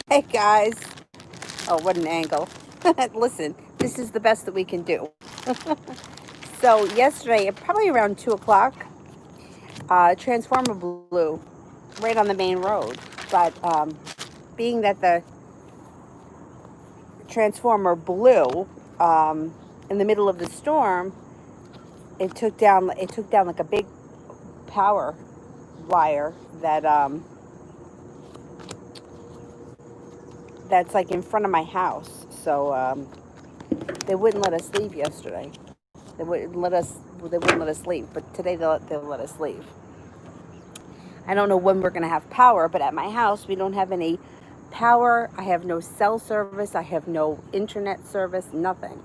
Hey guys. Oh, what an angle. Listen, this is the best that we can do. So, yesterday, probably around 2 o'clock, Transformer blew right on the main road. But being that the Transformer blew in the middle of the storm, it took down like a big power wire that's like in front of my house. So they wouldn't let us leave yesterday. They wouldn't let us leave, but today they'll let us leave. I don't know when we're going to have power, but at my house we don't have any power. I have no cell service. I have no internet service. Nothing.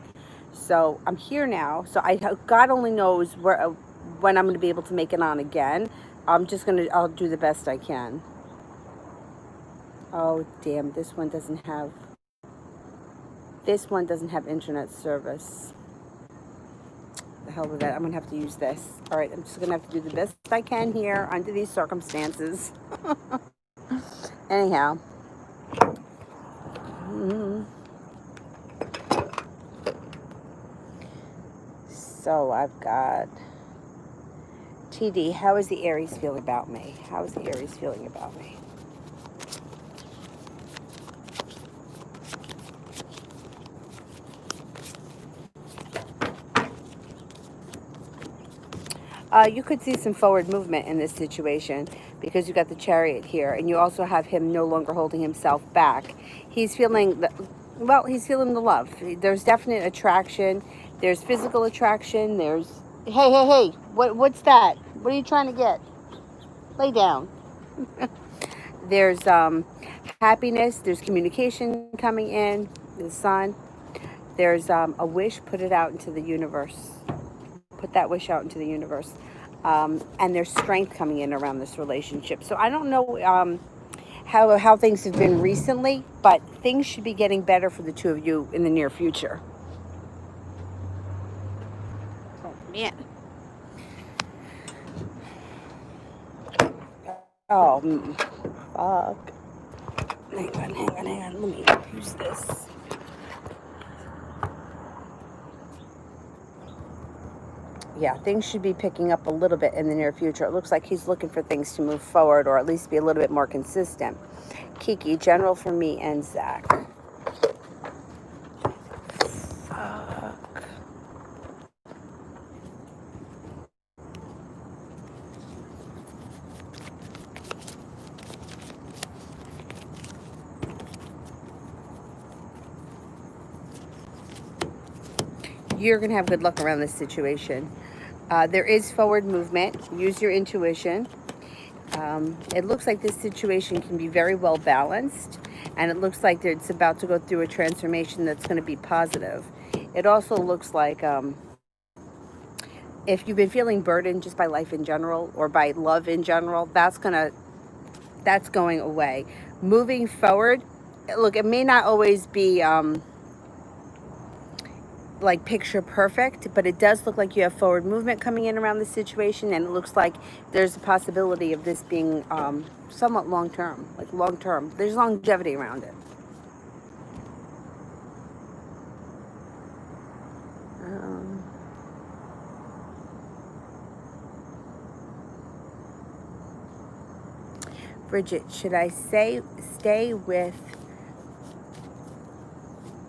So I'm here now. So God only knows when I'm going to be able to make it on again. I'll do the best I can. Oh damn! This one doesn't have internet service. The hell with that. I'm gonna have to use this. All right, I'm just gonna have to do the best I can here under these circumstances. Anyhow, mm, so I've got TD. How is the Aries feeling about me? How is the Aries feeling about me? You could see some forward movement in this situation because you got the Chariot here, and you also have him no longer holding himself back. He's feeling he's feeling the love. There's definite attraction. There's physical attraction. There's hey. What's that? What are you trying to get? Lay down. There's happiness. There's communication coming in. The sun. There's a wish. Put it out into the universe. Put that wish out into the universe. And there's strength coming in around this relationship. So I don't know how things have been recently, but things should be getting better for the two of you in the near future. Oh man. Oh, fuck. Hang on. Let me use this. Yeah, things should be picking up a little bit in the near future. It looks like he's looking for things to move forward or at least be a little bit more consistent. Kiki, general for me and Zach. Fuck. You're going to have good luck around this situation. There is forward movement. Use your intuition. It looks like this situation can be very well balanced, and it looks like it's about to go through a transformation that's going to be positive. It also looks like if you've been feeling burdened just by life in general or by love in general, that's going away. Moving forward, look, it may not always be like picture perfect, but it does look like you have forward movement coming in around the situation, and it looks like there's a possibility of this being somewhat long term. There's longevity around it. um, Bridget, should I stay with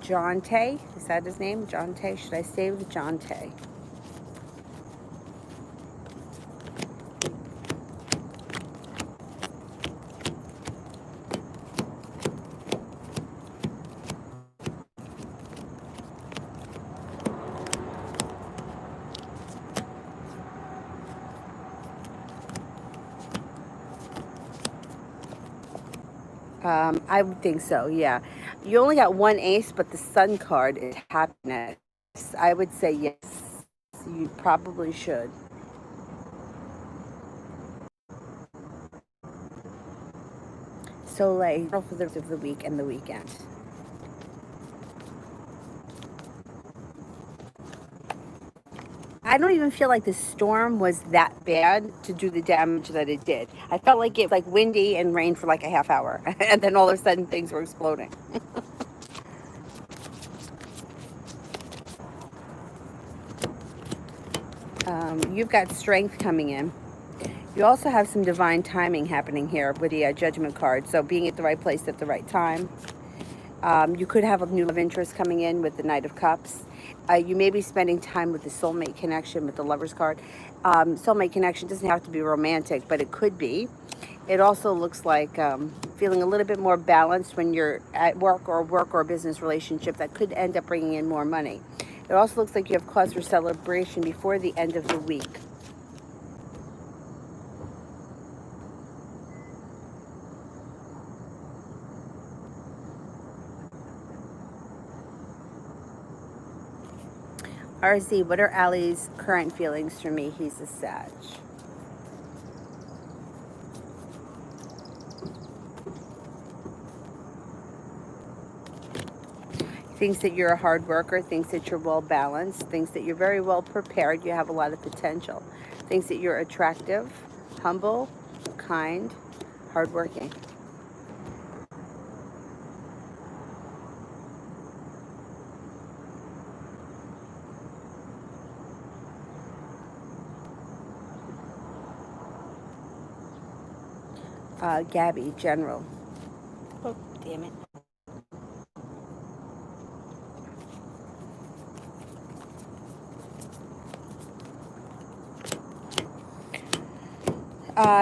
John Tay? Is that his name? John Tay? Should I stay with John Tay? I would think so, yeah. You only got one ace, but the sun card is happiness. I would say yes. You probably should. So, like, for the rest of the week and the weekend. I don't even feel like the storm was that bad to do the damage that it did. I felt like it was like windy and rained for like a half hour, and then all of a sudden things were exploding. You've got strength coming in. You also have some divine timing happening here with the Judgment card. So being at the right place at the right time. You could have a new love interest coming in with the Knight of Cups. You may be spending time with the soulmate connection with the Lover's card. Soulmate connection doesn't have to be romantic, but it could be. It also looks like feeling a little bit more balanced when you're at work or a business relationship that could end up bringing in more money. It also looks like you have cause for celebration before the end of the week. RZ, what are Ali's current feelings for me? He's a Sag. Thinks that you're a hard worker, thinks that you're well balanced, thinks that you're very well prepared, you have a lot of potential, thinks that you're attractive, humble, kind, hardworking. Gabby, general. Oh, damn it.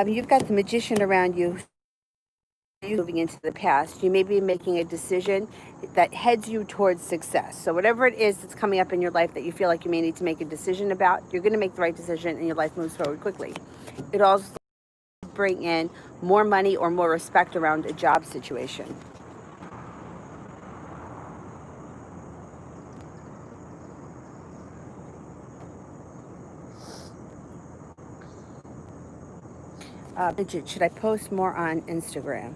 You've got the Magician around you. You moving into the past. You may be making a decision that heads you towards success. So whatever it is that's coming up in your life that you feel like you may need to make a decision about, you're going to make the right decision and your life moves forward quickly. It also bring in more money or more respect around a job situation. Bridget, should I post more on Instagram?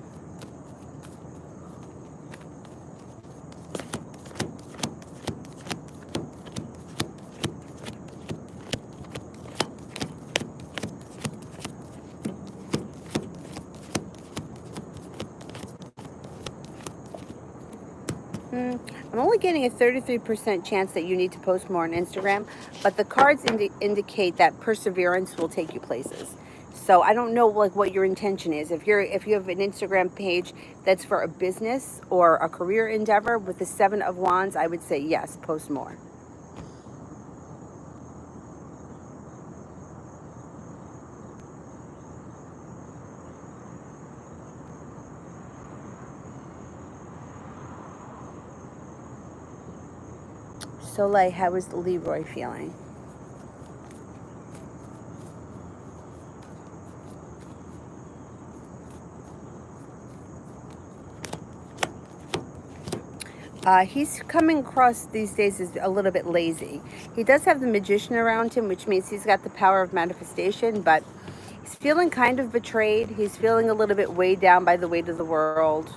I'm only getting a 33% chance that you need to post more on Instagram, but the cards indicate that perseverance will take you places. So I don't know like what your intention is. If you have an Instagram page that's for a business or a career endeavor with the 7 of Wands, I would say yes, post more. Soleil, how is Leroy feeling? He's coming across these days as a little bit lazy. He does have the Magician around him, which means he's got the power of manifestation, but he's feeling kind of betrayed. He's feeling a little bit weighed down by the weight of the world,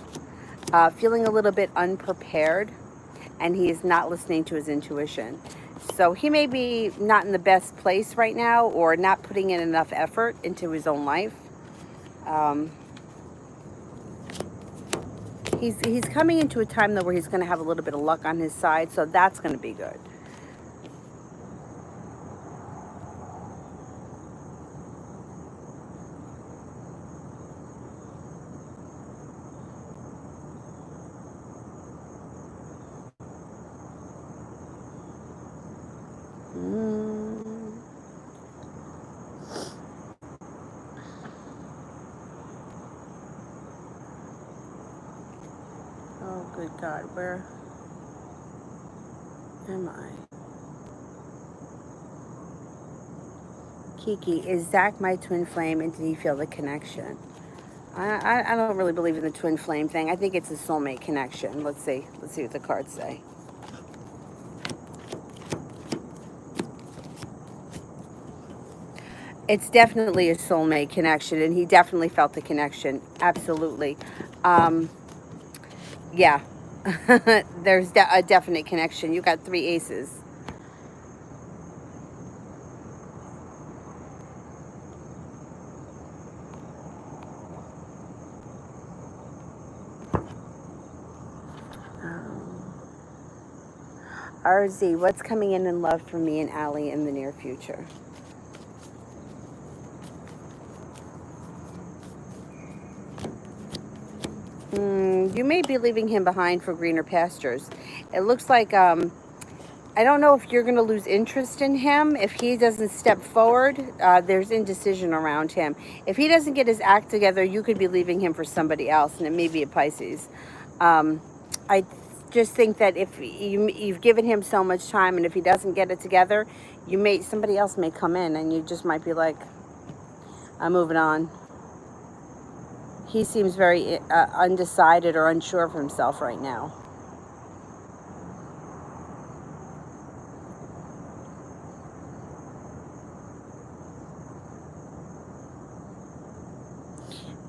feeling a little bit unprepared, and he is not listening to his intuition. So he may be not in the best place right now or not putting in enough effort into his own life. He's coming into a time though where he's going to have a little bit of luck on his side, so that's going to be good. Oh, good God, where am I? Kiki, is Zach my twin flame, and did he feel the connection? I don't really believe in the twin flame thing. I think it's a soulmate connection. Let's see what the cards say. It's definitely a soulmate connection, and he definitely felt the connection. Absolutely. Yeah. There's a definite connection. You got 3 aces. RZ, what's coming in love for me and Allie in the near future? You may be leaving him behind for greener pastures. It looks like I don't know if you're going to lose interest in him. If he doesn't step forward, there's indecision around him. If he doesn't get his act together, you could be leaving him for somebody else, and it may be a Pisces. I just think that if you've given him so much time, and if he doesn't get it together, somebody else may come in, and you just might be like, I'm moving on. He seems very undecided or unsure of himself right now.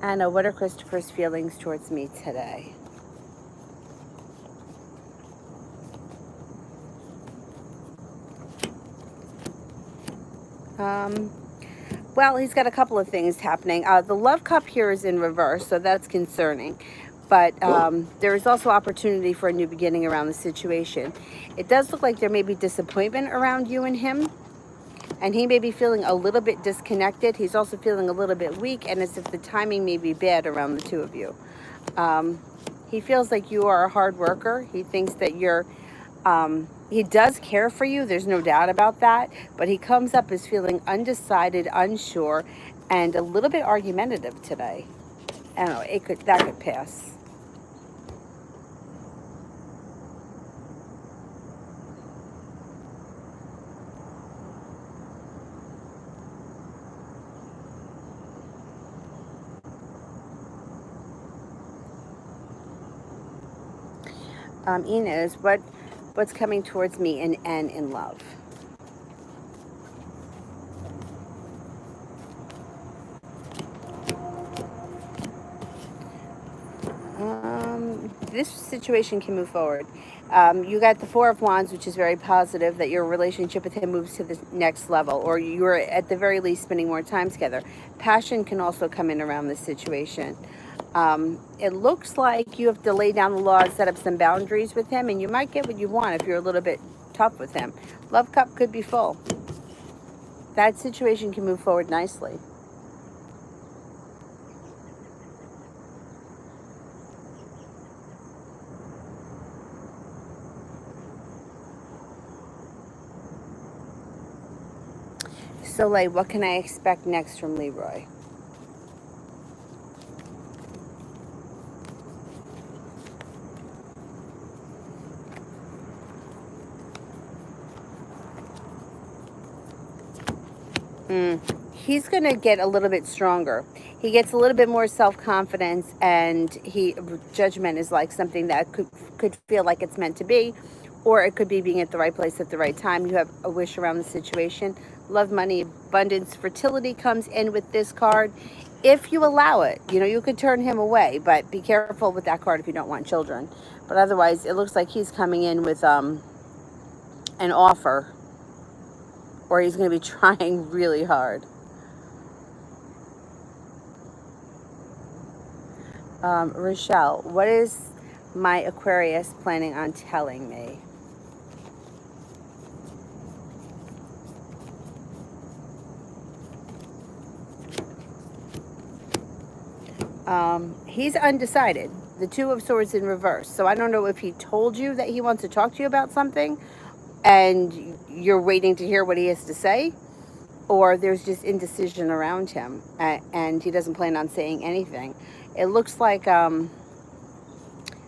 Anna, what are Christopher's feelings towards me today? Well, he's got a couple of things happening. The love cup here is in reverse, so that's concerning. But there is also opportunity for a new beginning around the situation. It does look like there may be disappointment around you and him, and he may be feeling a little bit disconnected. He's also feeling a little bit weak, and as if the timing may be bad around the two of you. He feels like you are a hard worker. He thinks that he does care for you, there's no doubt about that, but he comes up as feeling undecided, unsure, and a little bit argumentative today. I don't know, that could pass. Inez, what's coming towards me and in love? This situation can move forward. You got the Four of Wands, which is very positive, that your relationship with him moves to the next level, or you're at the very least spending more time together. Passion can also come in around this situation. It looks like you have to lay down the law and set up some boundaries with him, and you might get what you want if you're a little bit tough with him. Love cup could be full. That situation can move forward nicely. Soleil, what can I expect next from Leroy? He's going to get a little bit stronger. He gets a little bit more self-confidence, and judgment is like something that could feel like it's meant to be, or it could be being at the right place at the right time. You have a wish around the situation. Love, money, abundance, fertility comes in with this card. If you allow it, you could turn him away, but be careful with that card if you don't want children. But otherwise, it looks like he's coming in with an offer, or he's going to be trying really hard. Rochelle, what is my Aquarius planning on telling me? He's undecided. The Two of Swords in reverse. So I don't know if he told you that he wants to talk to you about something and you're waiting to hear what he has to say, or there's just indecision around him and he doesn't plan on saying anything. It looks like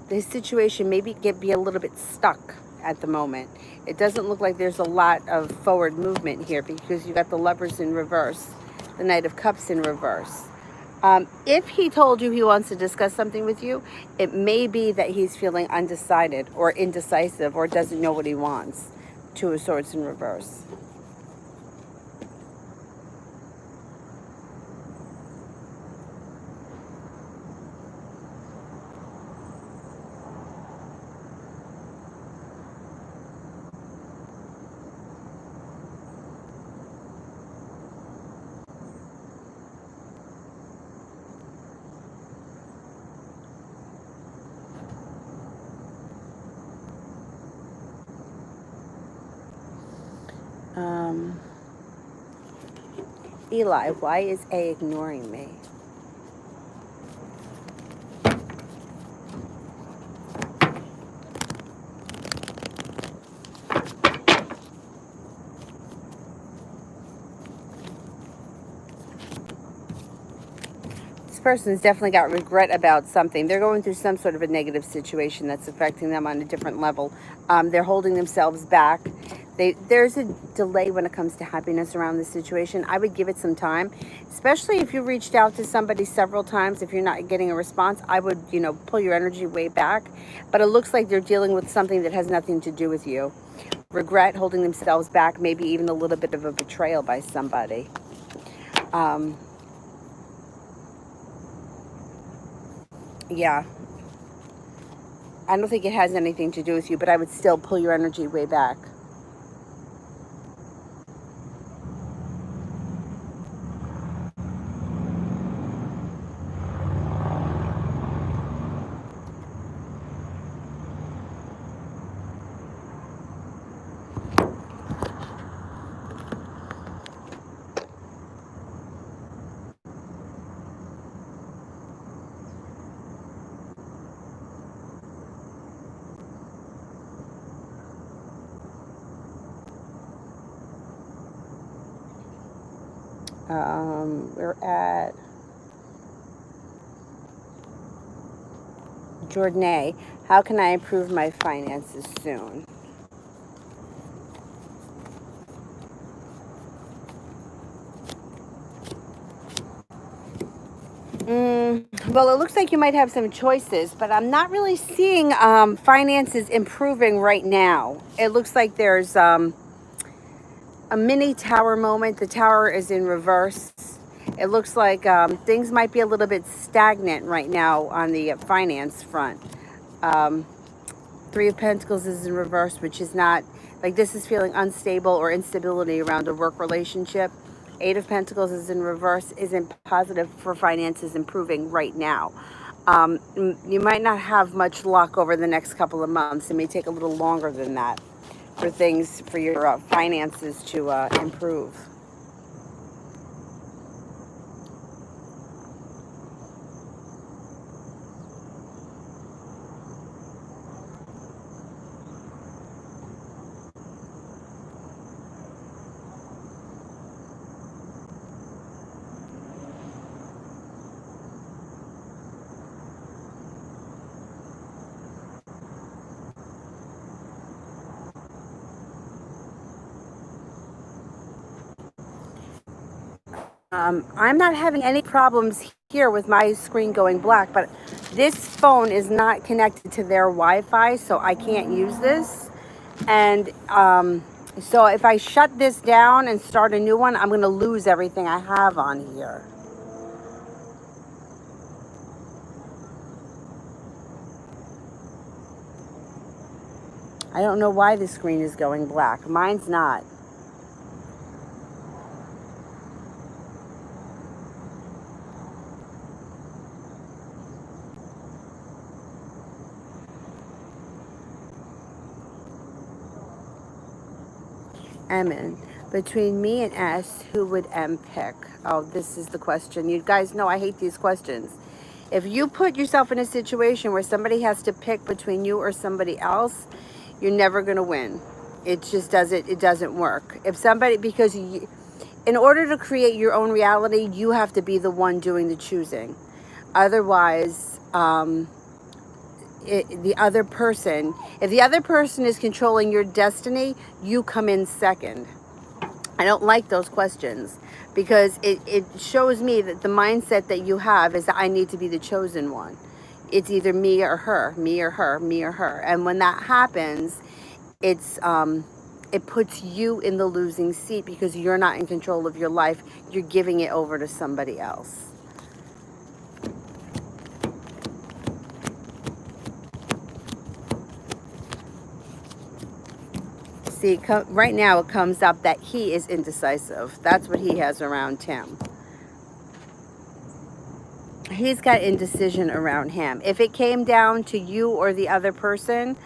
this situation maybe be a little bit stuck at the moment. It doesn't look like there's a lot of forward movement here because you got the Lovers in reverse, the Knight of Cups in reverse. If he told you he wants to discuss something with you, it may be that he's feeling undecided or indecisive or doesn't know what he wants. Two of Swords in reverse. Um, Eli, why is A ignoring me? This person's definitely got regret about something. They're going through some sort of a negative situation that's affecting them on a different level. They're holding themselves back. There's a delay when it comes to happiness around this situation. I would give it some time, especially if you reached out to somebody several times. If you're not getting a response, I would, pull your energy way back. But it looks like they're dealing with something that has nothing to do with you. Regret, holding themselves back, maybe even a little bit of a betrayal by somebody. Yeah. I don't think it has anything to do with you, but I would still pull your energy way back. We're at Jordan. How can I improve my finances soon? Well, it looks like you might have some choices, but I'm not really seeing finances improving right now. It looks like there's a mini tower moment. The tower is in reverse. It looks like things might be a little bit stagnant right now on the finance front. Three of Pentacles is in reverse, which is not, like, this is feeling unstable or instability around a work relationship. Eight of Pentacles is in reverse, isn't positive for finances improving right now. You might not have much luck over the next couple of months. It may take a little longer than that for your finances to improve. I'm not having any problems here with my screen going black, but this phone is not connected to their Wi-Fi, so I can't use this. And so if I shut this down and start a new one, I'm going to lose everything I have on here. I don't know why the screen is going black. Mine's not. Emin, between me and S, who would M pick? Oh, this is the question. You guys know I hate these questions. If you put yourself in a situation where somebody has to pick between you or somebody else, you're never going to win. It just doesn't work. If somebody, because in order to create your own reality, you have to be the one doing the choosing. Otherwise, if the other person is controlling your destiny, you come in second. I don't like those questions because it shows me that the mindset that you have is that I need to be the chosen one. It's either me or her, me or her, me or her. And when that happens, it puts you in the losing seat because you're not in control of your life. You're giving it over to somebody else. See, right now it comes up that he is indecisive. That's what he has around him. He's got indecision around him. If it came down to you or the other person,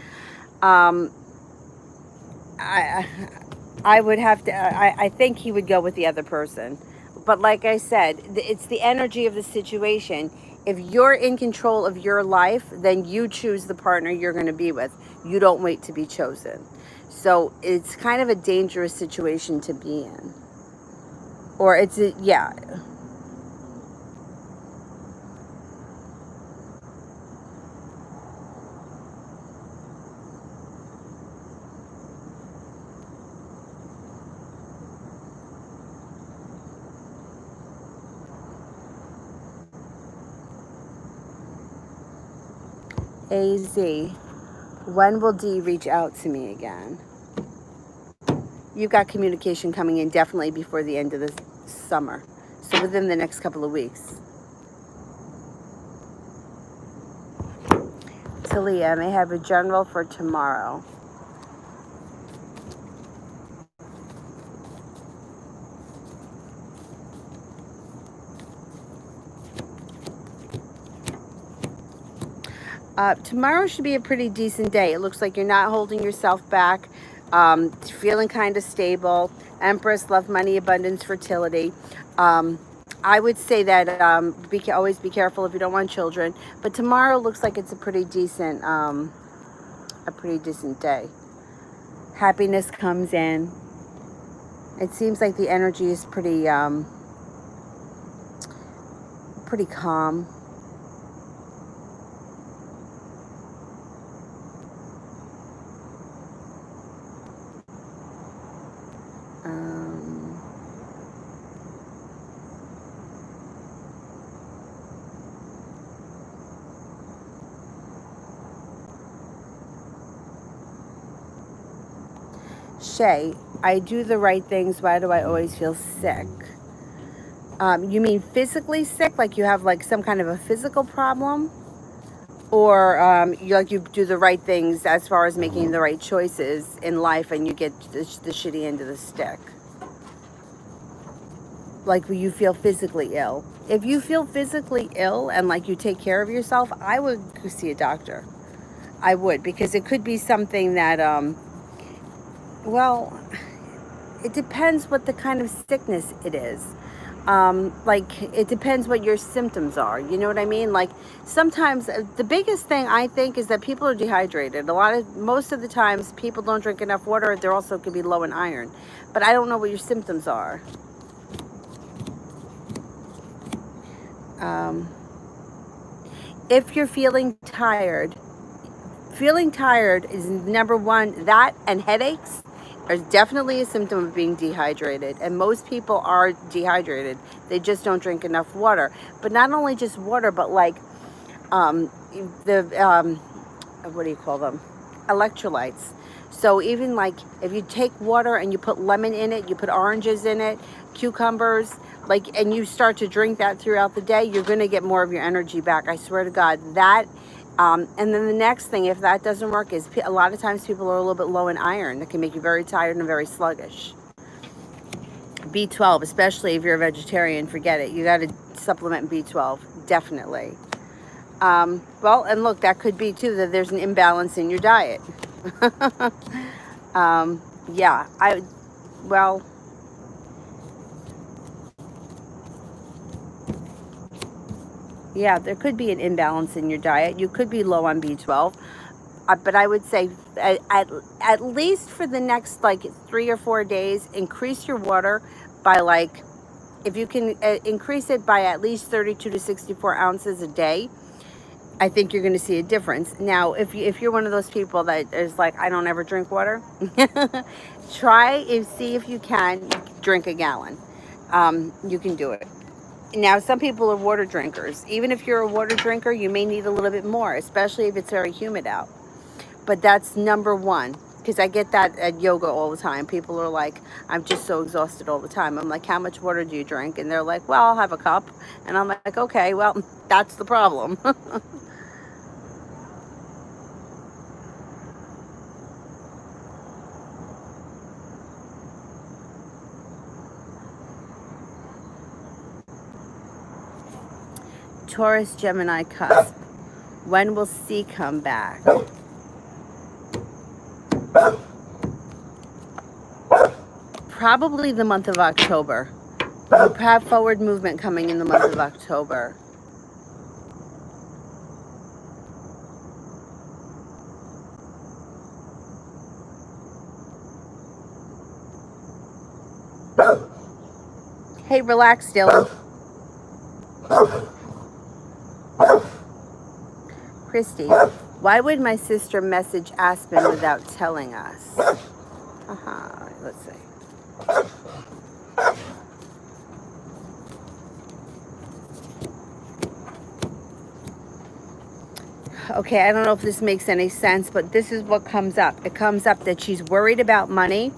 I would have to, I think he would go with the other person. But like I said, it's the energy of the situation. If you're in control of your life, then you choose the partner you're going to be with. You don't wait to be chosen. So it's kind of a dangerous situation to be in. Or it's, yeah. AZ, when will D reach out to me again? You've got communication coming in definitely before the end of the summer. So within the next couple of weeks. Talia, I may have a general for tomorrow. Tomorrow should be a pretty decent day. It looks like you're not holding yourself back, feeling kind of stable. Empress, love, money, abundance, fertility. I would say that always be careful if you don't want children. But tomorrow looks like it's a pretty decent day. Happiness comes in. It seems like the energy is pretty calm. Shay, I do the right things. Why do I always feel sick? You mean physically sick? Like you have like some kind of a physical problem? Or you do the right things as far as making the right choices in life and you get the shitty end of the stick? Like you feel physically ill. If you feel physically ill and like you take care of yourself, I would go see a doctor. I would, because it could be something that, well, it depends what the kind of sickness it is. Like it depends what your symptoms are. You know what I mean? Like sometimes the biggest thing I think is that people are dehydrated. Most of the times people don't drink enough water. They're also could be low in iron, but I don't know what your symptoms are. If you're feeling tired is number one. That and headaches are definitely a symptom of being dehydrated, and most people are dehydrated. They just don't drink enough water. But not only just water, but like what do you call them, electrolytes. So even like if you take water and you put lemon in it, you put oranges in it, cucumbers, like, and you start to drink that throughout the day, you're going to get more of your energy back. I swear to God. That and then the next thing, if that doesn't work, is a lot of times people are a little bit low in iron. That can make you very tired and very sluggish. B12, especially if you're a vegetarian, forget it. You got to supplement B12, definitely. Well, and look, that could be too that there's an imbalance in your diet. Yeah, well, yeah, there could be an imbalance in your diet. You could be low on B12. But I would say at least for the next like 3 or 4 days, increase your water by like, if you can increase it by at least 32 to 64 ounces a day, I think you're going to see a difference. Now, if you're one of those people that is like, I don't ever drink water, try and see if you can drink a gallon. You can do it. Now, some people are water drinkers. Even if you're a water drinker, you may need a little bit more, especially if it's very humid out. But that's number one, because I get that at yoga all the time. People are like, I'm just so exhausted all the time. I'm like, how much water do you drink? And they're like, well, I'll have a cup. And I'm like, okay, well, that's the problem. Taurus, Gemini cusp. When will C come back? Probably the month of October. You have forward movement coming in the month of October. Hey, relax, Dylan. Christy, why would my sister message Aspen without telling us? Let's see. Okay, I don't know if this makes any sense, but this is what comes up. It comes up that she's worried about money.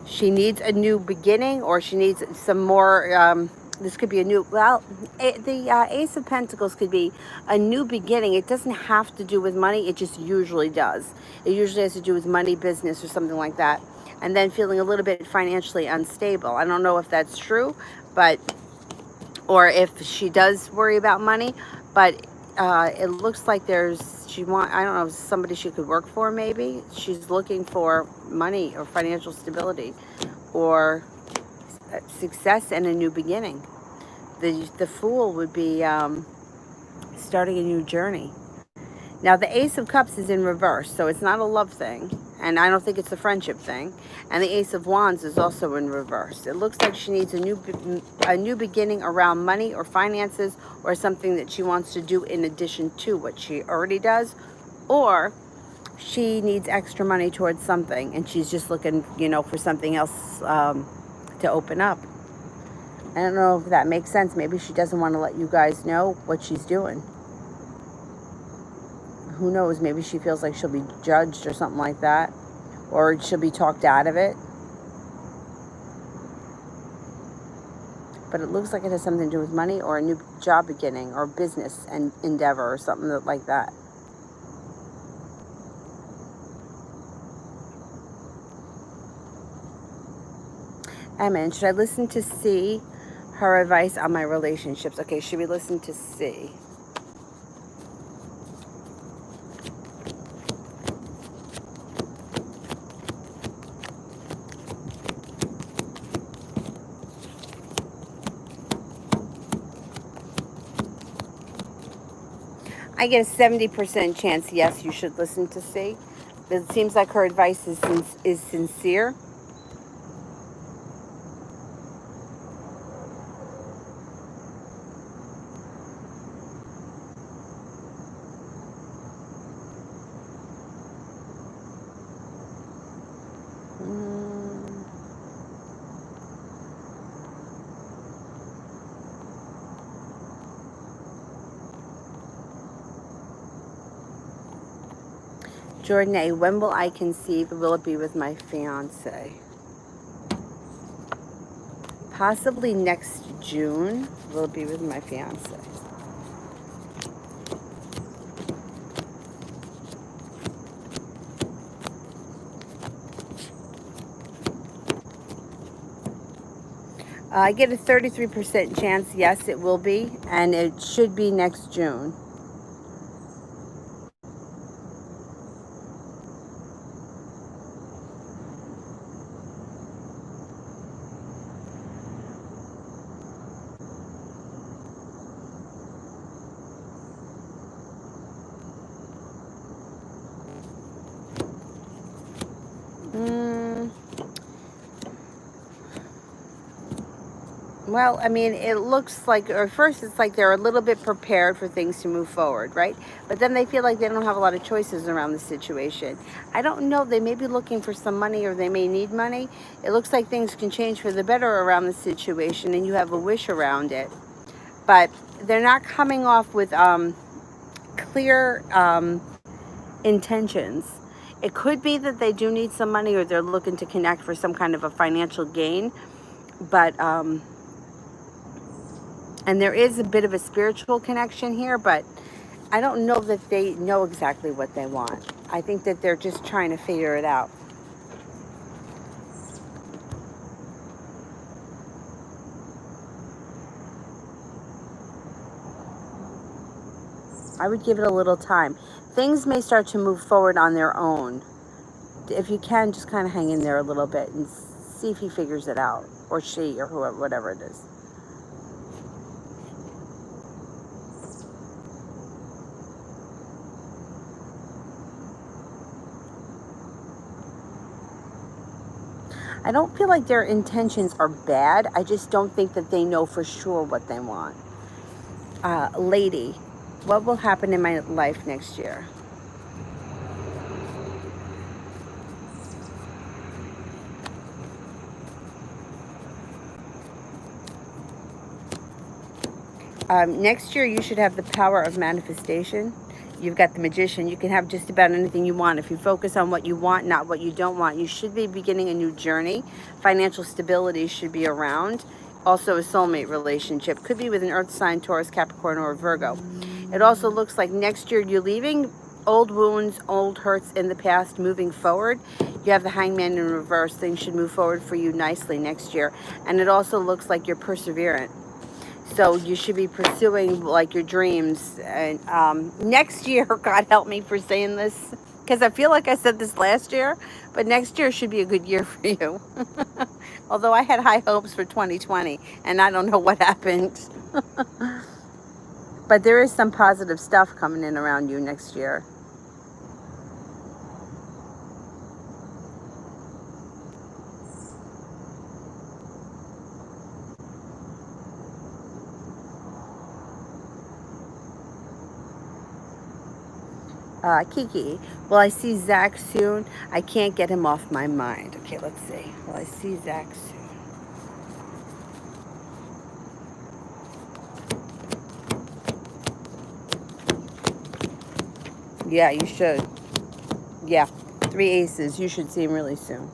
She needs a new beginning, or she needs some more, this could be a new, well, the Ace of Pentacles could be a new beginning. It doesn't have to do with money. It just usually does. It usually has to do with money, business, or something like that. And then feeling a little bit financially unstable. I don't know if that's true, but, or if she does worry about money, but it looks like I don't know, somebody she could work for maybe. She's looking for money or financial stability or success and a new beginning. The Fool would be starting a new journey. Now, the Ace of Cups is in reverse, so it's not a love thing, and I don't think it's a friendship thing. And the Ace of Wands is also in reverse. It looks like she needs a new beginning around money or finances, or something that she wants to do in addition to what she already does, or she needs extra money towards something, and she's just looking, for something else to open up. I don't know if that makes sense. Maybe she doesn't want to let you guys know what she's doing. Who knows? Maybe she feels like she'll be judged or something like that. Or she'll be talked out of it. But it looks like it has something to do with money or a new job beginning or business and endeavor or something like that. Amen. Should I listen to C, her advice on my relationships? Okay, should we listen to C? I get a 70% chance, yes, you should listen to C. It seems like her advice is sincere. Jordan A., when will I conceive? Will it be with my fiance? Possibly next June. Will it be with my fiance? I get a 33% chance, yes, it will be, and it should be next June. Well, I mean, it looks like, or first it's like they're a little bit prepared for things to move forward, right? But then they feel like they don't have a lot of choices around the situation. I don't know, they may be looking for some money or they may need money. It looks like things can change for the better around the situation and you have a wish around it. But they're not coming off with clear intentions. It could be that they do need some money or they're looking to connect for some kind of a financial gain. But and there is a bit of a spiritual connection here, but I don't know that they know exactly what they want. I think that they're just trying to figure it out. I would give it a little time. Things may start to move forward on their own. If you can, just kind of hang in there a little bit and See if he figures it out, or she, or whoever, whatever it is. I don't feel like their intentions are bad. I just don't think that they know for sure what they want. Lady, what will happen in my life next year? Next year, you should have the power of manifestation. You've got the Magician. You can have just about anything you want. If you focus on what you want, not what you don't want, you should be beginning a new journey. Financial stability should be around. Also, a soulmate relationship. Could be with an Earth sign, Taurus, Capricorn, or Virgo. It also looks like next year you're leaving old wounds, old hurts in the past, moving forward. You have the Hangman in reverse. Things should move forward for you nicely next year. And it also looks like you're perseverant. So you should be pursuing like your dreams. And next year, God help me for saying this, because I feel like I said this last year, but next year should be a good year for you. Although I had high hopes for 2020, and I don't know what happened. But there is some positive stuff coming in around you next year. Kiki, will I see Zach soon? I can't get him off my mind. Okay, let's see. Will I see Zach soon? Yeah, you should. Yeah, 3 aces. You should see him really soon.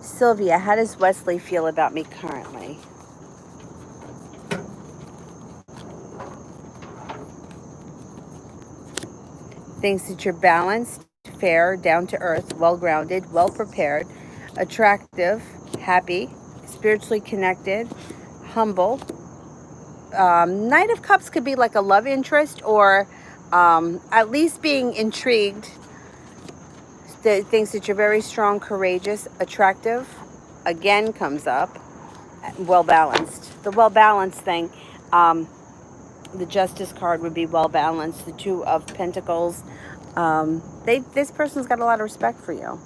Sylvia, how does Wesley feel about me currently? Thinks that you're balanced, fair, down to earth, well grounded, well prepared, attractive, happy, spiritually connected, humble. Knight of Cups could be like a love interest, or at least being intrigued. That thinks that you're very strong, courageous, attractive. Again comes up. Well balanced. The well balanced thing. The Justice card would be well balanced. The Two of Pentacles. This person's got a lot of respect for you.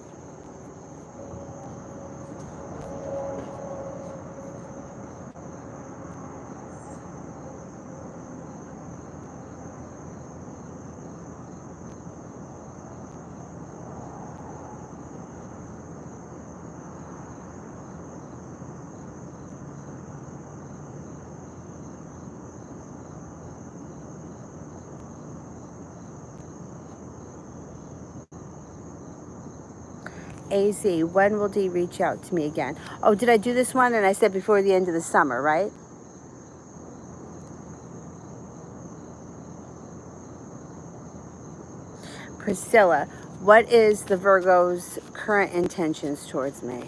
AZ, when will D reach out to me again? Oh, did I do this one? And I said before the end of the summer, right? Priscilla, what is the Virgo's current intentions towards me?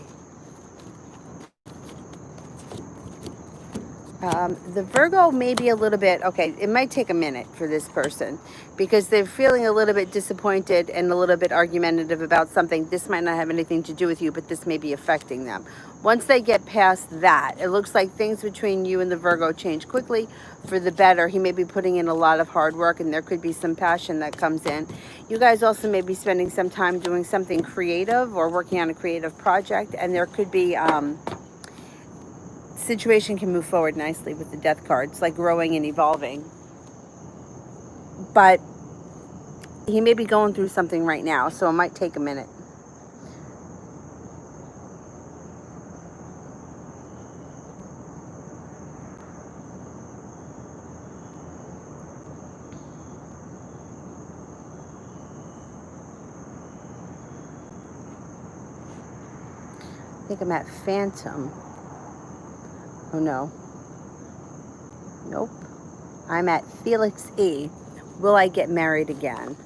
The Virgo may be a little bit, okay, it might take a minute for this person because they're feeling a little bit disappointed and a little bit argumentative about something. This might not have anything to do with you, but this may be affecting them. Once they get past that, it looks like things between you and the Virgo change quickly for the better. He may be putting in a lot of hard work, and there could be some passion that comes in. You guys also may be spending some time doing something creative or working on a creative project, and there could be situation can move forward nicely with the Death card. It's like growing and evolving. But he may be going through something right now, so it might take a minute. I think I'm at Phantom. Oh no. Nope. I'm at Felix E. Will I get married again?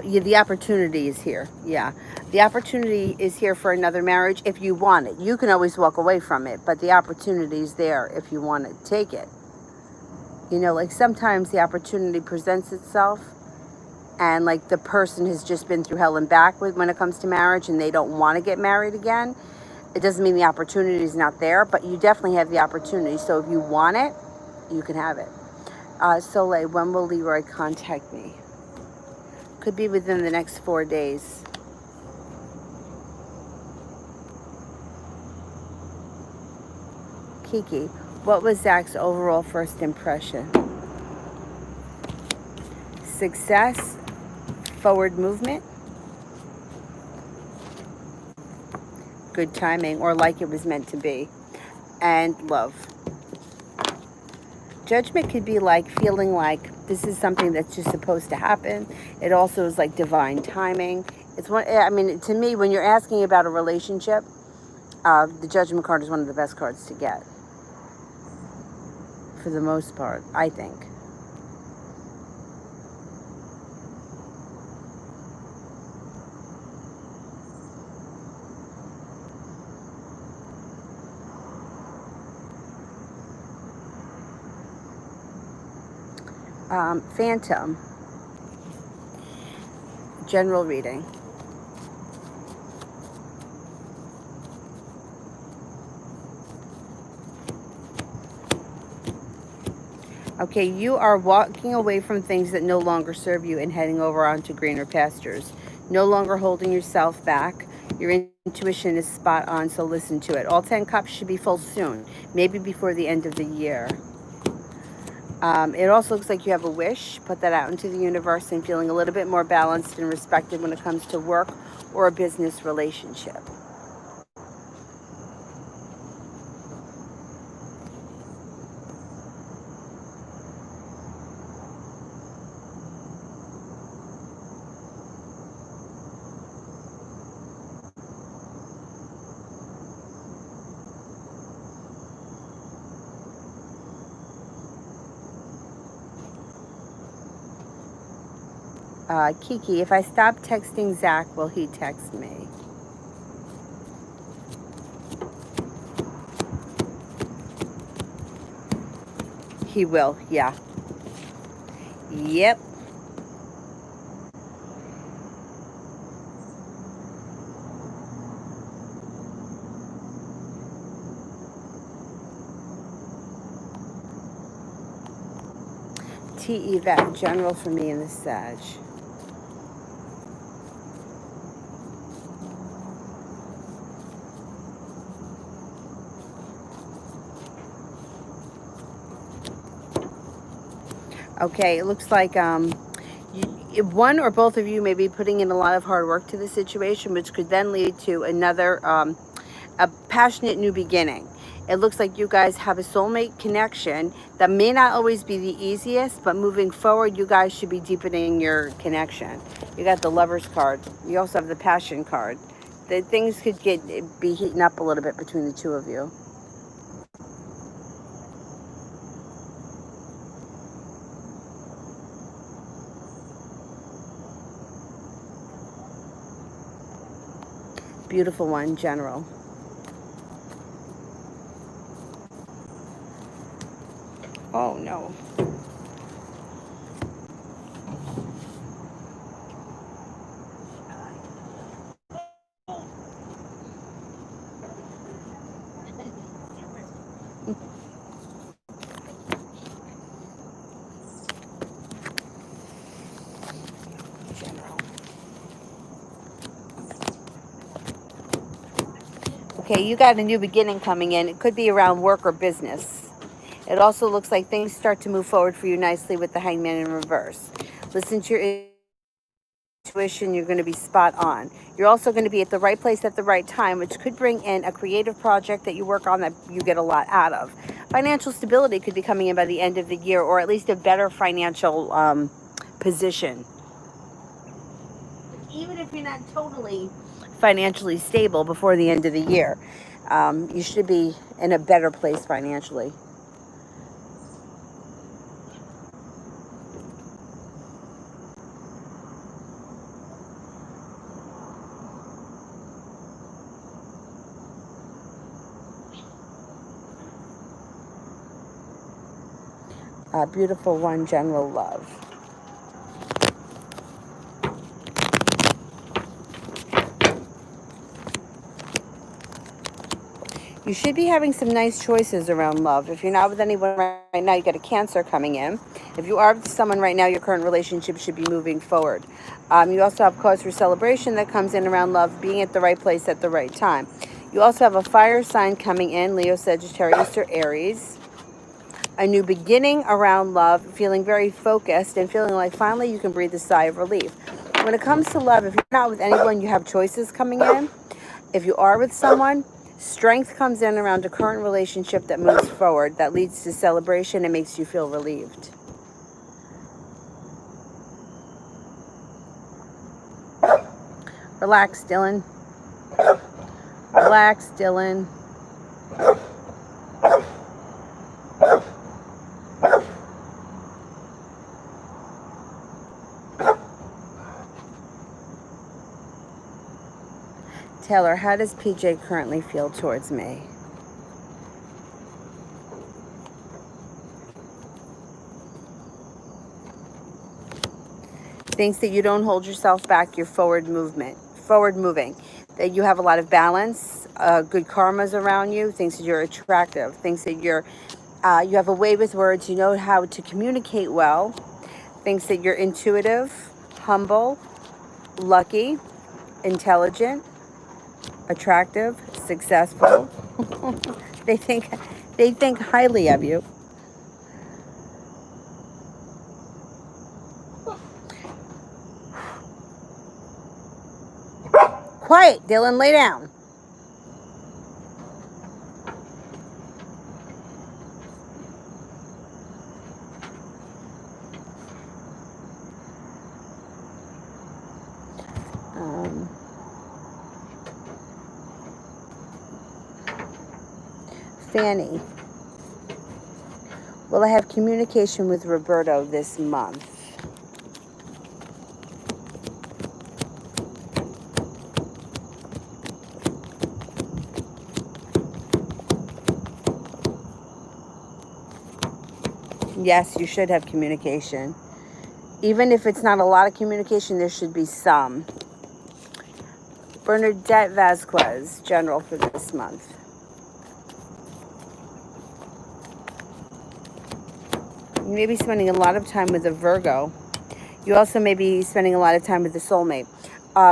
Yeah, the opportunity is here. Yeah. The opportunity is here for another marriage if you want it. You can always walk away from it, but the opportunity is there if you want to take it. You know, like sometimes the opportunity presents itself and like the person has just been through hell and back when it comes to marriage and they don't want to get married again. It doesn't mean the opportunity is not there, but you definitely have the opportunity. So if you want it, you can have it. Soleil, when will Leroy contact me? Could be within the next 4 days. Kiki, what was Zach's overall first impression? Success, forward movement, good timing, or like it was meant to be, and love. Judgment could be like feeling like this is something that's just supposed to happen. It also is like divine timing. It's one. I mean, to me, when you're asking about a relationship, the Judgment card is one of the best cards to get. For the most part, I think. Phantom, general reading. Okay, you are walking away from things that no longer serve you and heading over onto greener pastures. No longer holding yourself back. Your intuition is spot on, so listen to it. All 10 cups should be full soon, maybe before the end of the year. It also looks like you have a wish. Put that out into the universe and feeling a little bit more balanced and respected when it comes to work or a business relationship. Kiki, if I stop texting Zach, will he text me? He will, yeah. Yep. T. Yvette, general for me in the Sag. Okay, it looks like one or both of you may be putting in a lot of hard work to the situation, which could then lead to another, a passionate new beginning. It looks like you guys have a soulmate connection that may not always be the easiest, but moving forward, you guys should be deepening your connection. You got the Lover's card. You also have the Passion card. The things could be heating up a little bit between the two of you. Beautiful one, general. Oh no. General. Okay, you got a new beginning coming in. It could be around work or business. It also looks like things start to move forward for you nicely with the Hangman in reverse. Listen to your intuition. You're going to be spot on. You're also going to be at the right place at the right time, which could bring in a creative project that you work on that you get a lot out of. Financial stability could be coming in by the end of the year, or at least a better financial position. Even if you're not totally financially stable before the end of the year, you should be in a better place financially. Beautiful one, general love. You should be having some nice choices around love. If you're not with anyone right now, you got a Cancer coming in. If you are with someone right now, your current relationship should be moving forward. You also have cause for celebration that comes in around love, being at the right place at the right time. You also have a fire sign coming in, Leo, Sagittarius, or Aries. A new beginning around love, feeling very focused and feeling like finally you can breathe a sigh of relief. When it comes to love, if you're not with anyone, you have choices coming in. If you are with someone, strength comes in around a current relationship that moves forward, that leads to celebration and makes you feel relieved. Relax, Dylan. Relax, Dylan. Taylor, how does PJ currently feel towards me? Thinks that you don't hold yourself back, you're forward moving, that you have a lot of balance, good karmas around you, thinks that you're attractive, thinks that you have a way with words, you know how to communicate well, thinks that you're intuitive, humble, lucky, intelligent, attractive, successful. they think highly of you. Quiet, Dylan, lay down. Fanny, will I have communication with Roberto this month? Yes, you should have communication. Even if it's not a lot of communication, there should be some. Bernadette Vasquez, general for this month. You may be spending a lot of time with a Virgo. You also may be spending a lot of time with a soulmate.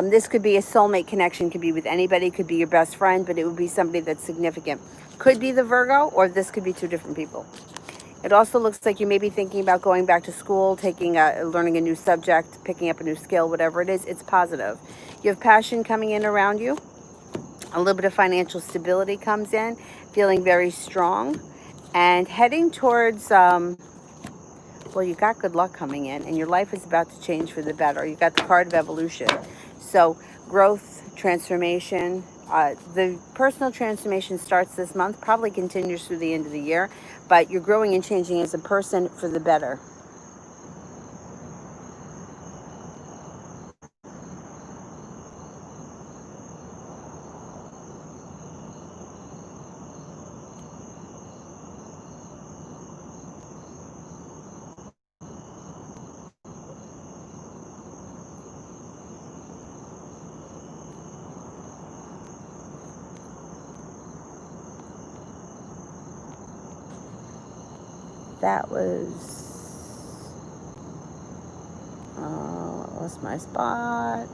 This could be a soulmate connection, could be with anybody, could be your best friend, but it would be somebody that's significant. Could be the Virgo, or this could be two different people. It also looks like you may be thinking about going back to school, learning a new subject, picking up a new skill, whatever it is. It's positive. You have passion coming in around you. A little bit of financial stability comes in, feeling very strong, and heading towards, well, you got good luck coming in, and your life is about to change for the better. You got the card of evolution. So growth, transformation. The personal transformation starts this month, probably continues through the end of the year, but you're growing and changing as a person for the better. That was, lost my spot.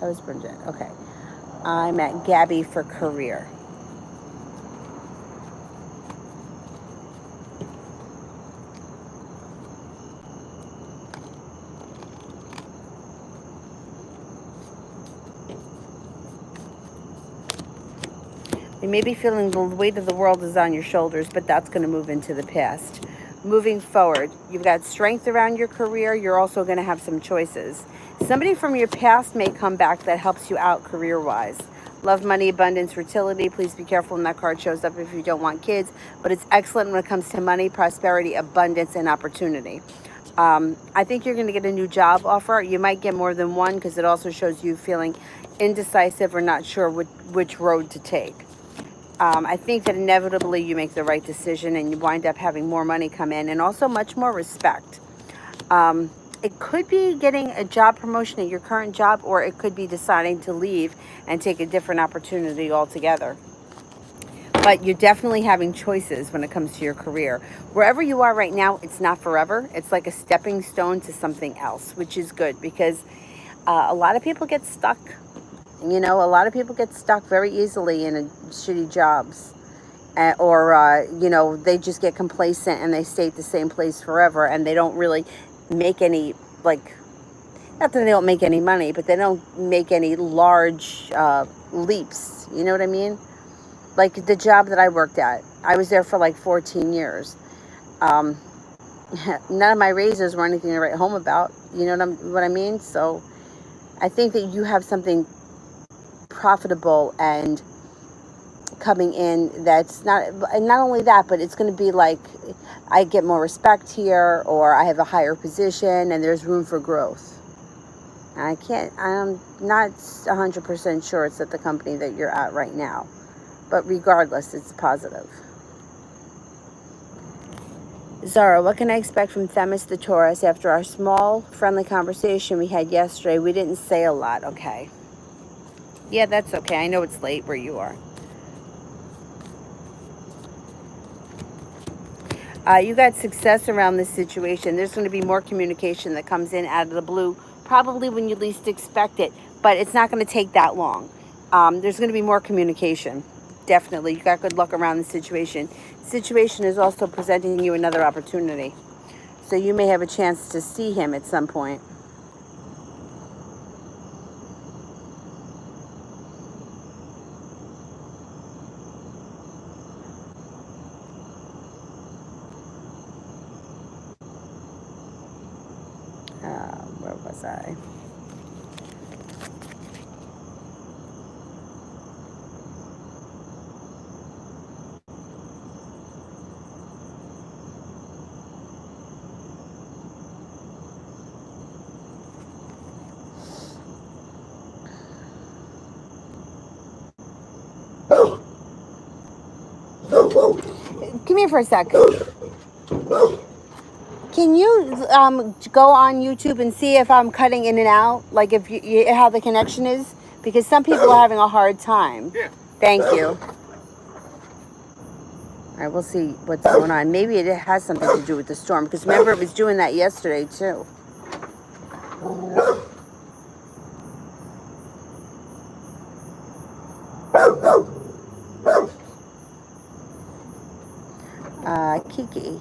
That was Bridget. Okay. I'm at Gabby for career. You may be feeling the weight of the world is on your shoulders, but that's going to move into the past. moving forward. You've got strength around your career. You're also going to have some choices. Somebody from your past may come back that helps you out career-wise. Love, money, abundance, fertility. Please be careful when that card shows up if you don't want kids. But it's excellent when it comes to money, prosperity, abundance, and opportunity. I think you're going to get a new job offer. You might get more than one because it also shows you feeling indecisive or not sure which road to take. I think that inevitably you make the right decision and you wind up having more money come in and also much more respect. It could be getting a job promotion at your current job, or it could be deciding to leave and take a different opportunity altogether. But you're definitely having choices when it comes to your career. Wherever you are right now, it's not forever. It's like a stepping stone to something else, which is good because a lot of people get stuck. You know, a lot of people get stuck very easily in shitty jobs. Or, you know, they just get complacent and they stay at the same place forever and they don't really make any, like, not that they don't make any money, but they don't make any large leaps. You know what I mean? Like the job that I worked at, I was there for like 14 years. None of my raises were anything to write home about. You know what I mean? So I think that you have something profitable and coming in that's not only that, but it's going to be like I get more respect here, or I have a higher position and there's room for growth. And I'm not 100% sure it's at the company that you're at right now, but regardless, it's positive. Zara, what can I expect from Themis the Taurus after our small friendly conversation we had yesterday? We didn't say a lot. Okay. Yeah, that's okay. I know it's late where you are. You got success around this situation. There's going to be more communication that comes in out of the blue, probably when you least expect it, but it's not going to take that long. There's going to be more communication. Definitely. You got good luck around the situation. Situation is also presenting you another opportunity. So you may have a chance to see him at some point. Where was I? Come here for a sec. Can you go on YouTube and see if I'm cutting in and out? Like if you how the connection is? Because some people are having a hard time. Yeah. Thank you. All right, we'll see what's going on. Maybe it has something to do with the storm. Because remember, it was doing that yesterday, too. Kiki.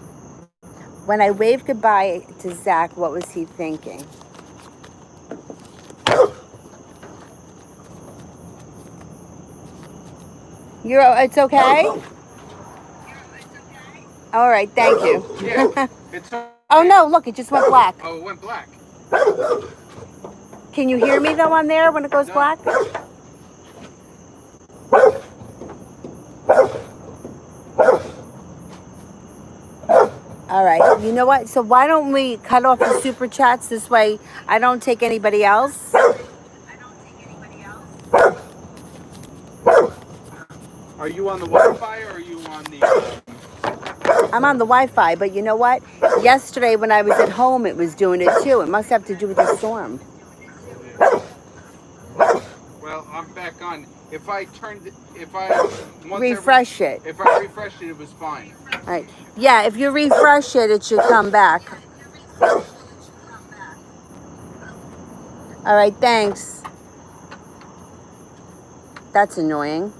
When I waved goodbye to Zach, what was he thinking? It's okay? All right, thank you. Yeah, it's okay. Oh, no, look, it just went black. Oh, it went black. Can you hear me, though, on there when it goes black? All right, you know what? So why don't we cut off the super chats? This way I don't take anybody else. Are you on the Wi-Fi or are you on the... I'm on the Wi-Fi, but you know what? Yesterday when I was at home, it was doing it too. It must have to do with the storm. Well, I'm back on. If I refresh it. If I refreshed it, it was fine. All right. Yeah, if you refresh it, it should come back. All right, thanks. That's annoying.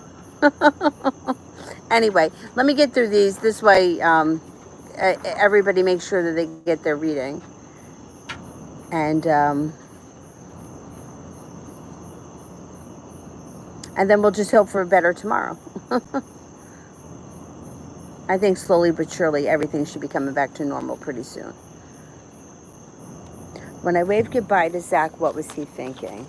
Anyway, let me get through these. This way, everybody makes sure that they get their reading. And then we'll just hope for a better tomorrow. All I think slowly but surely everything should be coming back to normal pretty soon. When I waved goodbye to Zach, what was he thinking?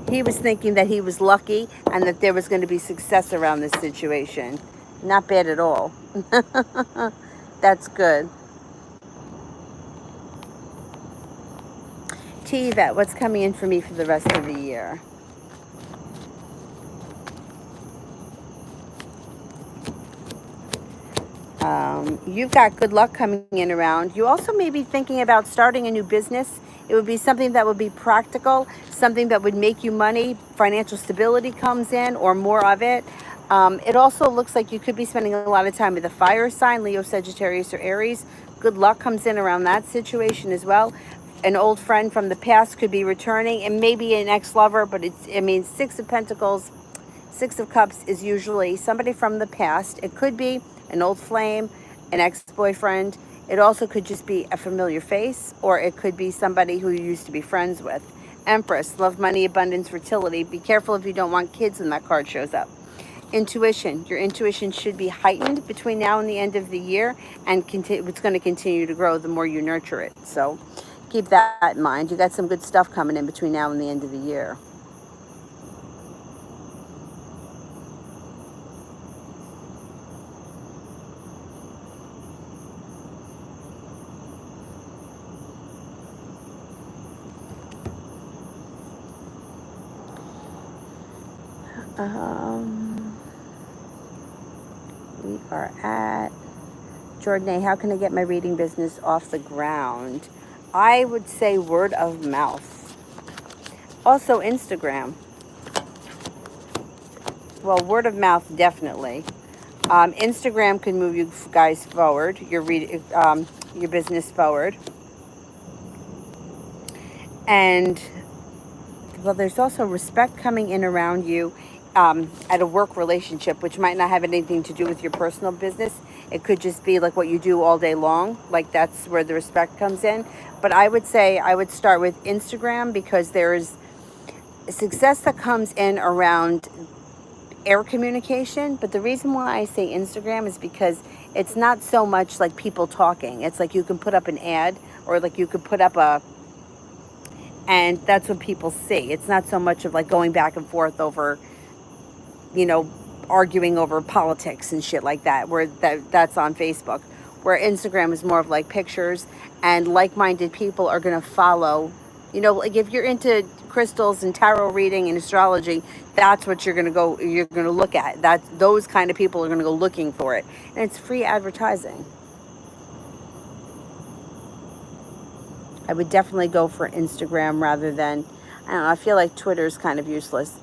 He was thinking that he was lucky and that there was going to be success around this situation. Not bad at all. That's good. T, Yvette, what's coming in for me for the rest of the year? You've got good luck coming in around. You also may be thinking about starting a new business. It would be something that would be practical, something that would make you money. Financial stability comes in, or more of it. It also looks like you could be spending a lot of time with a fire sign, Leo, Sagittarius, or Aries. Good luck comes in around that situation as well. An old friend from the past could be returning, and maybe an ex-lover, but Six of Pentacles, Six of Cups is usually somebody from the past. It could be an old flame, an ex-boyfriend. It also could just be a familiar face, or it could be somebody who you used to be friends with. Empress, love, money, abundance, fertility. Be careful if you don't want kids when that card shows up. Intuition. Your intuition should be heightened between now and the end of the year, and it's going to continue to grow the more you nurture it. So keep that in mind. You got some good stuff coming in between now and the end of the year. We are at Jordan A. How can I get my reading business off the ground? I would say word of mouth. Also Instagram. Well, word of mouth definitely. Instagram can move you guys forward. Your business forward. And well, there's also respect coming in around you at a work relationship, which might not have anything to do with your personal business. It could just be like what you do all day long. Like that's where the respect comes in. But I would say I would start with Instagram, because there is success that comes in around air communication. But the reason why I say Instagram is because it's not so much like people talking. It's like you can put up an ad, or like you could put up and that's what people see. It's not so much of like going back and forth over, arguing over politics and shit like that, where that's on Facebook. Where Instagram is more of like pictures, and like-minded people are going to follow. Like if you're into crystals and tarot reading and astrology, that's what you're going to look at. Those kind of people are going to go looking for it. And it's free advertising. I would definitely go for Instagram rather than, I don't know, I feel like Twitter is kind of useless,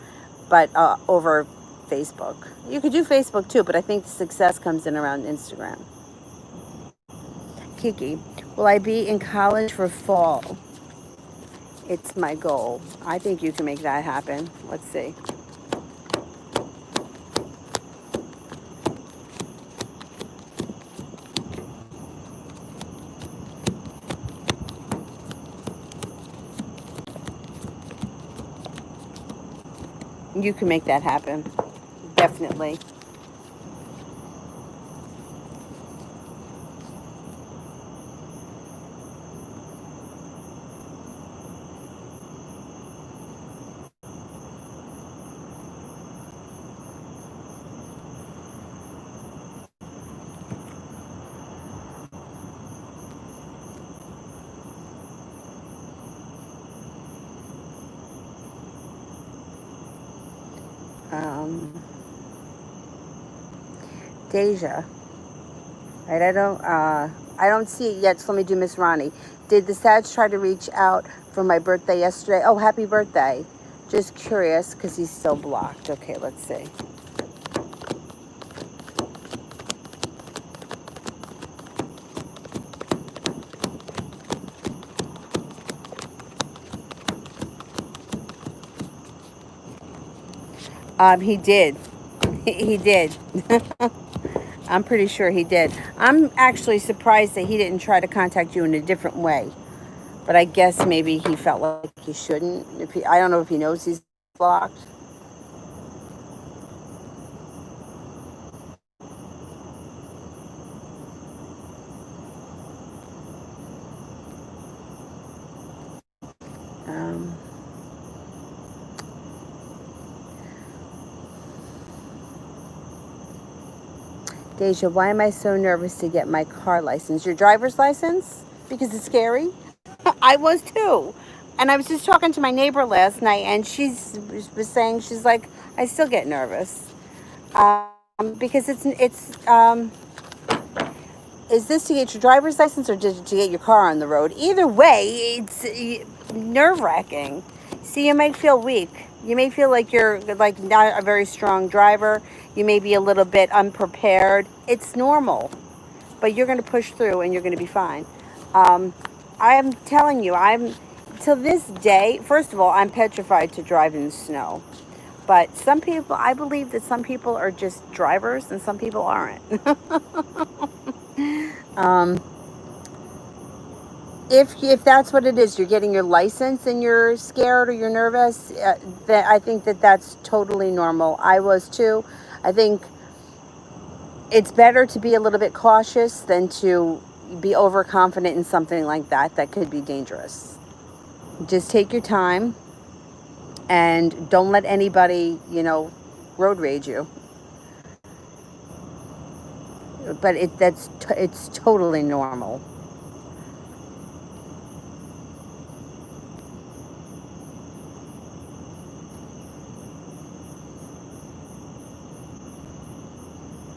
but over Facebook. You could do Facebook too, but I think the success comes in around Instagram. Kiki, will I be in college for fall? It's my goal. I think you can make that happen. Let's see. You can make that happen. Definitely. Deja. Right, I don't see it yet, so let me do Miss Ronnie. Did the Sag try to reach out for my birthday yesterday? Oh, happy birthday. Just curious, because he's still blocked. Okay, let's see. He did. He did. I'm pretty sure he did. I'm actually surprised that he didn't try to contact you in a different way. But I guess maybe he felt like he shouldn't. I don't know if he knows he's blocked. Um, Deja, why am I so nervous to get my car license? Your driver's license? Because it's scary? I was too. And I was just talking to my neighbor last night, and was saying, she's like, I still get nervous. Because is this to get your driver's license or to get your car on the road? Either way, it's nerve wracking. See, you may feel weak. You may feel like you're like not a very strong driver. You may be a little bit unprepared. It's normal, but you're going to push through and you're going to be fine. Um, I'm telling you, I'm till this day. First of all, I'm petrified to drive in the snow. But some people, I believe that some people are just drivers and some people aren't. um, if that's what it is, you're getting your license and you're scared or you're nervous, that I think that that's totally normal. I was too. I think it's better to be a little bit cautious than to be overconfident in something like that could be dangerous. Just take your time and don't let anybody, road rage you. But it's totally normal.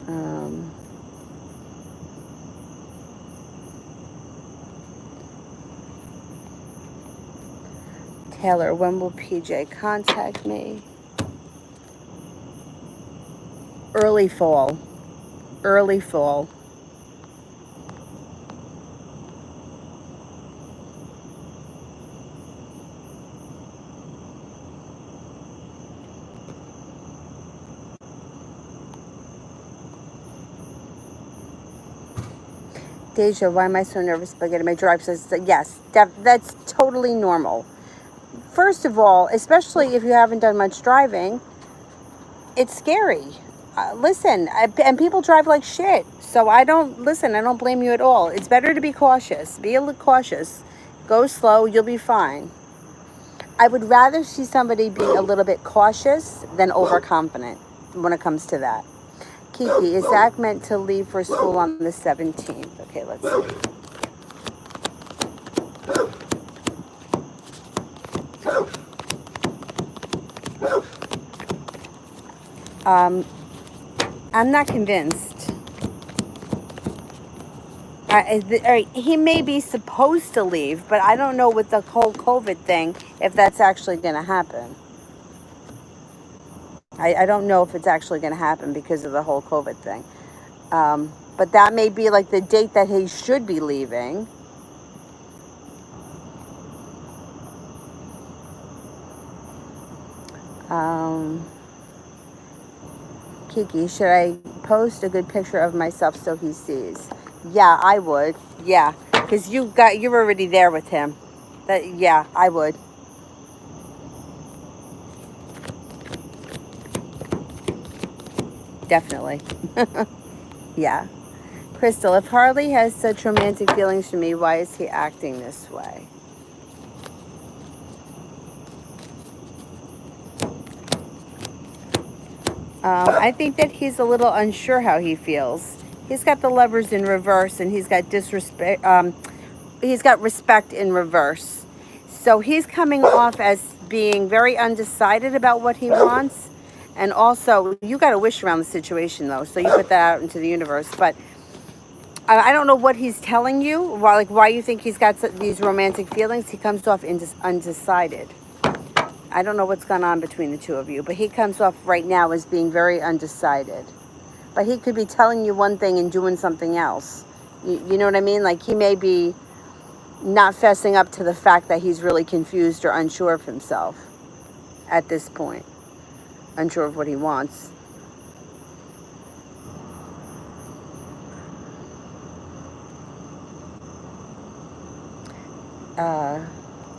Um, Taylor, when will PJ contact me? Early fall. Early fall. Deja, why am I so nervous about getting my driver's license? Yes, that's totally normal. First of all, especially if you haven't done much driving, it's scary. Listen, and people drive like shit. So I don't blame you at all. It's better to be cautious. Be a little cautious. Go slow, you'll be fine. I would rather see somebody be a little bit cautious than overconfident when it comes to that. Kiki, is Zach meant to leave for school on the 17th? Okay, let's see. I'm not convinced. He may be supposed to leave, but I don't know with the whole COVID thing if that's actually going to happen. I don't know if it's actually going to happen because of the whole COVID thing. But that may be like the date that he should be leaving. Kiki, should I post a good picture of myself so he sees? Yeah, I would. Yeah, because you're already there with him. Yeah, I would. Definitely. Yeah. Crystal, if Harley has such romantic feelings for me, why is he acting this way? I think that he's a little unsure how he feels. He's got the lovers in reverse, and he's got disrespect. He's got respect in reverse. So he's coming off as being very undecided about what he wants. And also, you got to wish around the situation, though. So you put that out into the universe. But I don't know what he's telling you. Why you think he's got these romantic feelings. He comes off undecided. I don't know what's gone on between the two of you, but he comes off right now as being very undecided. But he could be telling you one thing and doing something else. You know what I mean? Like he may be not fessing up to the fact that he's really confused or unsure of himself at this point. Unsure of what he wants.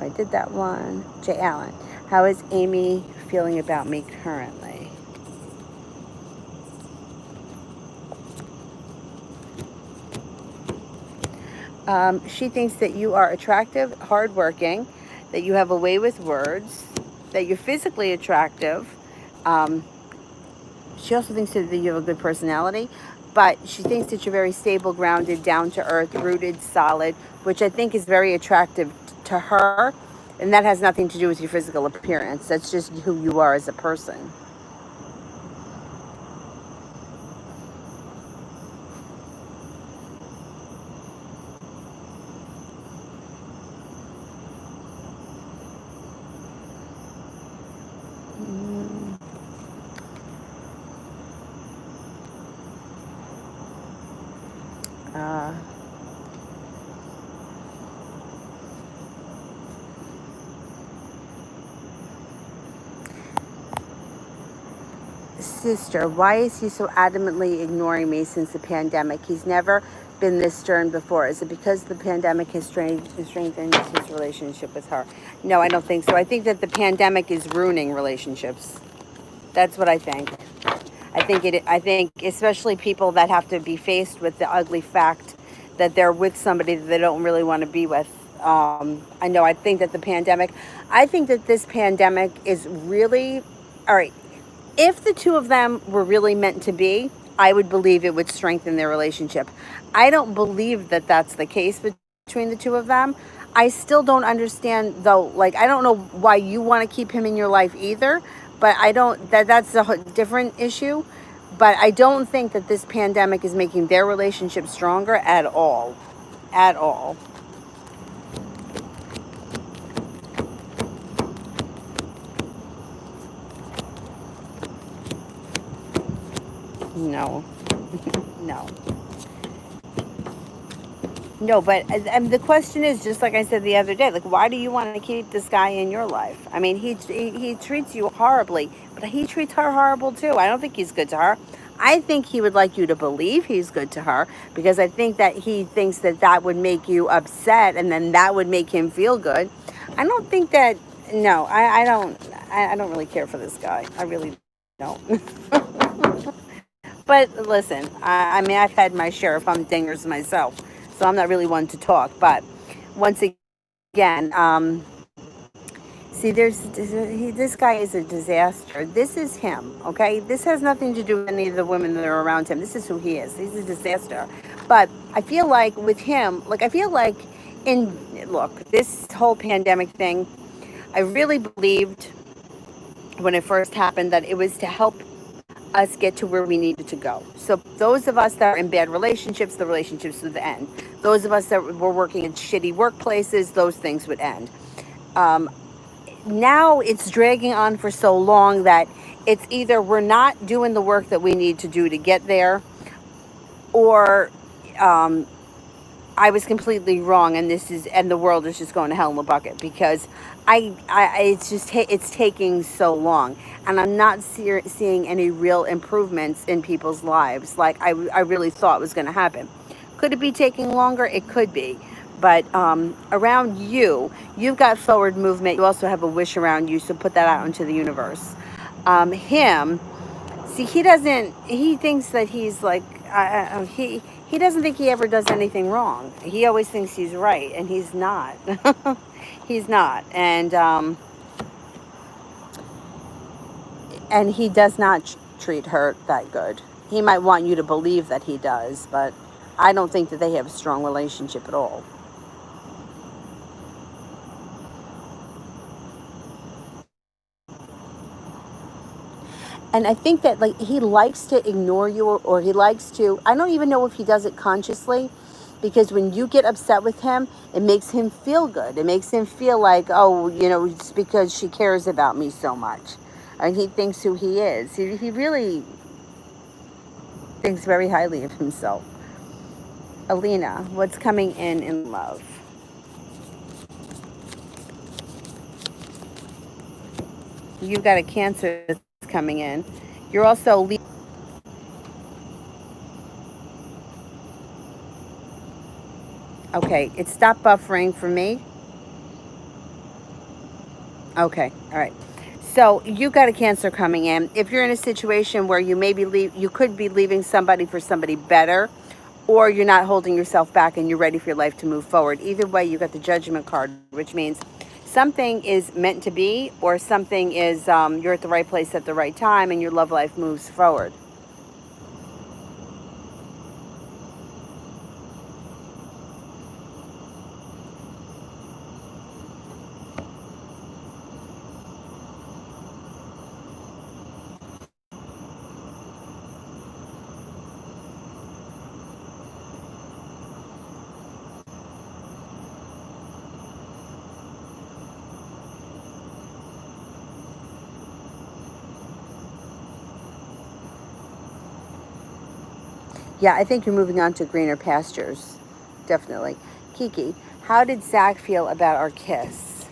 I did that one. Jay Allen. How is Amy feeling about me currently? She thinks that you are attractive, hardworking, that you have a way with words, that you're physically attractive. Um, she also thinks that you have a good personality, but she thinks that you're very stable, grounded, down to earth, rooted, solid, which I think is very attractive to her. And that has nothing to do with your physical appearance. That's just who you are as a person. Mm, Uh, Sister, why is he so adamantly ignoring me since the pandemic? He's never been this stern before. Is it because the pandemic has strengthened his relationship with her? No, I don't think so. I think that the pandemic is ruining relationships. That's what I think. I think especially people that have to be faced with the ugly fact that they're with somebody that they don't really want to be with. I know. I think that the pandemic. I think that this pandemic is really all right. If the two of them were really meant to be, I would believe it would strengthen their relationship. I don't believe that that's the case between the two of them. I still don't understand though. Like I don't know why you want to keep him in your life either. But I don't. That's a different issue. But I don't think that this pandemic is making their relationship stronger at all. At all. No. No. No, but and the question is just like I said the other day, like why do you want to keep this guy in your life? I mean, he treats you horribly, but he treats her horrible too. I don't think he's good to her. I think he would like you to believe he's good to her because I think that he thinks that that would make you upset and then that would make him feel good. I don't think that. No, I don't really care for this guy. I really don't. But listen, I mean, I've had my share of humdingers myself, so I'm not really one to talk. But once again, see, this guy is a disaster. This is him, okay? This has nothing to do with any of the women that are around him. This is who he is. He's a disaster. But I feel like with him, like I feel like in look, this whole pandemic thing, I really believed when it first happened that it was to help us get to where we needed to go. So those of us that are in bad relationships, the relationships would end. Those of us that were working in shitty workplaces, those things would end. Um, Now it's dragging on for so long that it's either we're not doing the work that we need to do to get there, or um, I was completely wrong, and the world is just going to hell in a bucket because it's just it's taking so long, and I'm not seeing any real improvements in people's lives like I really thought was going to happen. Could it be taking longer? It could be, but around you, you've got forward movement. You also have a wish around you, so put that out into the universe. Him. See, he doesn't. He thinks that he's like he doesn't think he ever does anything wrong. He always thinks he's right, and he's not. He's not, and he does not treat her that good. He might want you to believe that he does, but I don't think that they have a strong relationship at all. And I think that like he likes to ignore you, or he likes to, I don't even know if he does it consciously, because when you get upset with him, it makes him feel good. It makes him feel like, oh, it's because she cares about me so much. And he thinks who he is. He really thinks very highly of himself. Alina, what's coming in love? You've got a Cancer that's coming in. You're also okay. It stopped buffering for me. Okay, all right. So you got a Cancer coming in. If you're in a situation where you could be leaving somebody for somebody better, or you're not holding yourself back and you're ready for your life to move forward. Either way, you got the Judgment card, which means something is meant to be, or something is you're at the right place at the right time, and your love life moves forward. Yeah, I think you're moving on to greener pastures. Definitely. Kiki, how did Zach feel about our kiss?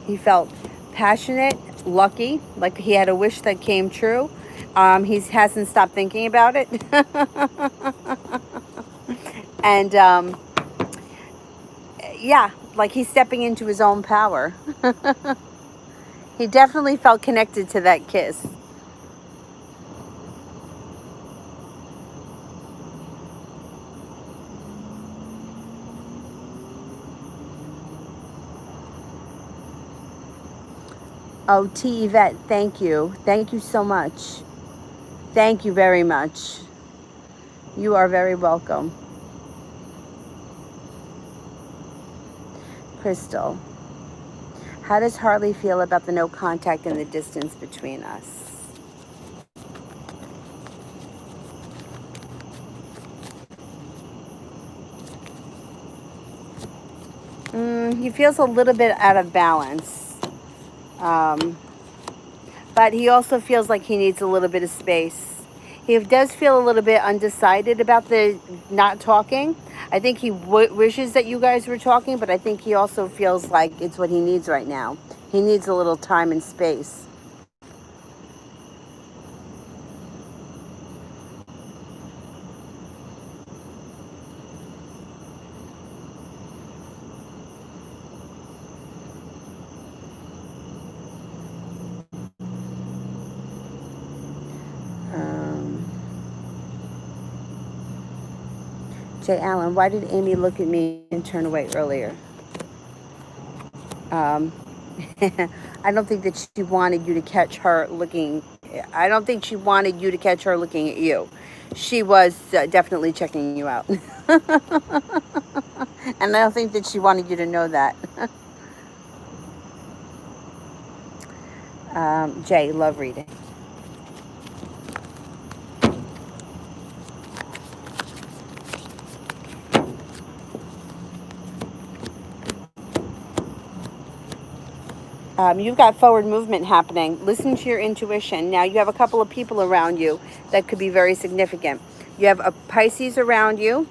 He felt passionate, lucky, like he had a wish that came true. He hasn't stopped thinking about it. And yeah, like he's stepping into his own power. He definitely felt connected to that kiss. Oh, T. Yvette, thank you. Thank you so much. Thank you very much. You are very welcome. Crystal, how does Harley feel about the no contact and the distance between us? He feels a little bit out of balance. But he also feels like he needs a little bit of space. He does feel a little bit undecided about the not talking. I think he wishes that you guys were talking, but I think he also feels like it's what he needs right now. He needs a little time and space. Jay Allen, why did Amy look at me and turn away earlier? I don't think that she wanted you to catch her looking. I don't think she wanted you to catch her looking at you. She was definitely checking you out. And I don't think that she wanted you to know that. Jay, love reading. You've got forward movement happening. Listen to your intuition. Now you have a couple of people around you that could be very significant. You have a Pisces around you,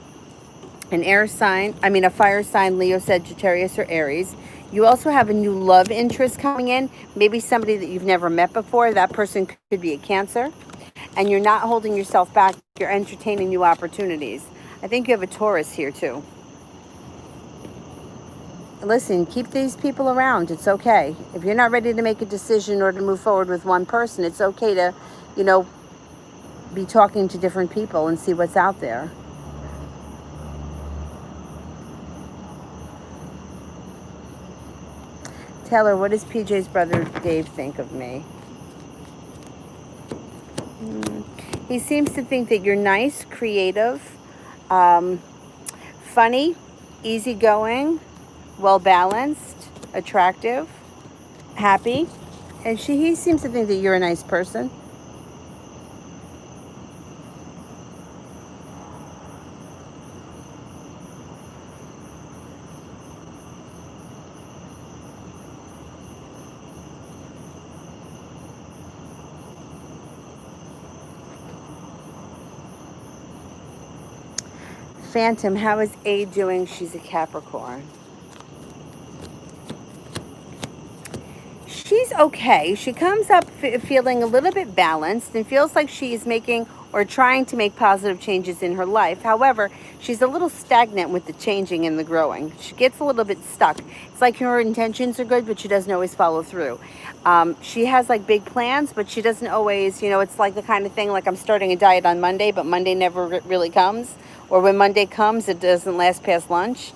an air sign, a fire sign, Leo, Sagittarius, or Aries. You also have a new love interest coming in, maybe somebody that you've never met before. That person could be a Cancer. And you're not holding yourself back. You're entertaining new opportunities. I think you have a Taurus here too. Listen, keep these people around. It's okay. If you're not ready to make a decision or to move forward with one person, it's okay to, be talking to different people and see what's out there. Taylor, what does PJ's brother Dave think of me? He seems to think that you're nice, creative, funny, easygoing, well-balanced, attractive, happy. And he seems to think that you're a nice person. Phantom, how is A doing? She's a Capricorn. She's okay. She comes up feeling a little bit balanced and feels like she's making or trying to make positive changes in her life. However, she's a little stagnant with the changing and the growing. She gets a little bit stuck. It's like her intentions are good, but she doesn't always follow through. She has like big plans, but she doesn't always, it's like the kind of thing like I'm starting a diet on Monday, but Monday never really comes. Or when Monday comes, it doesn't last past lunch.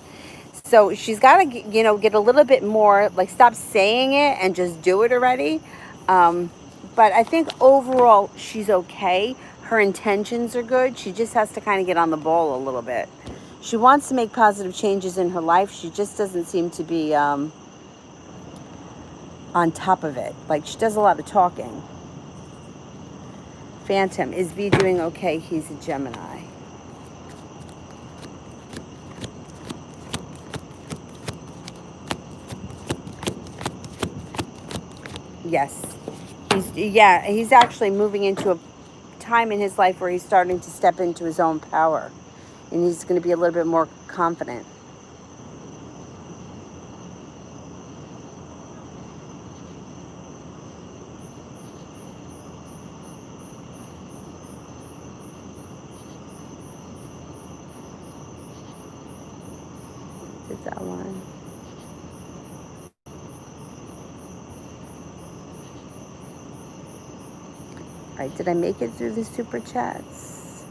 So she's got to, get a little bit more, like, stop saying it and just do it already. But I think overall she's okay. Her intentions are good. She just has to kind of get on the ball a little bit. She wants to make positive changes in her life. She just doesn't seem to be on top of it. Like, she does a lot of talking. Phantom, is V doing okay? He's a Gemini. Yes. He's actually moving into a time in his life where he's starting to step into his own power. And he's going to be a little bit more confident. Did that one. All right, did I make it through the super chats?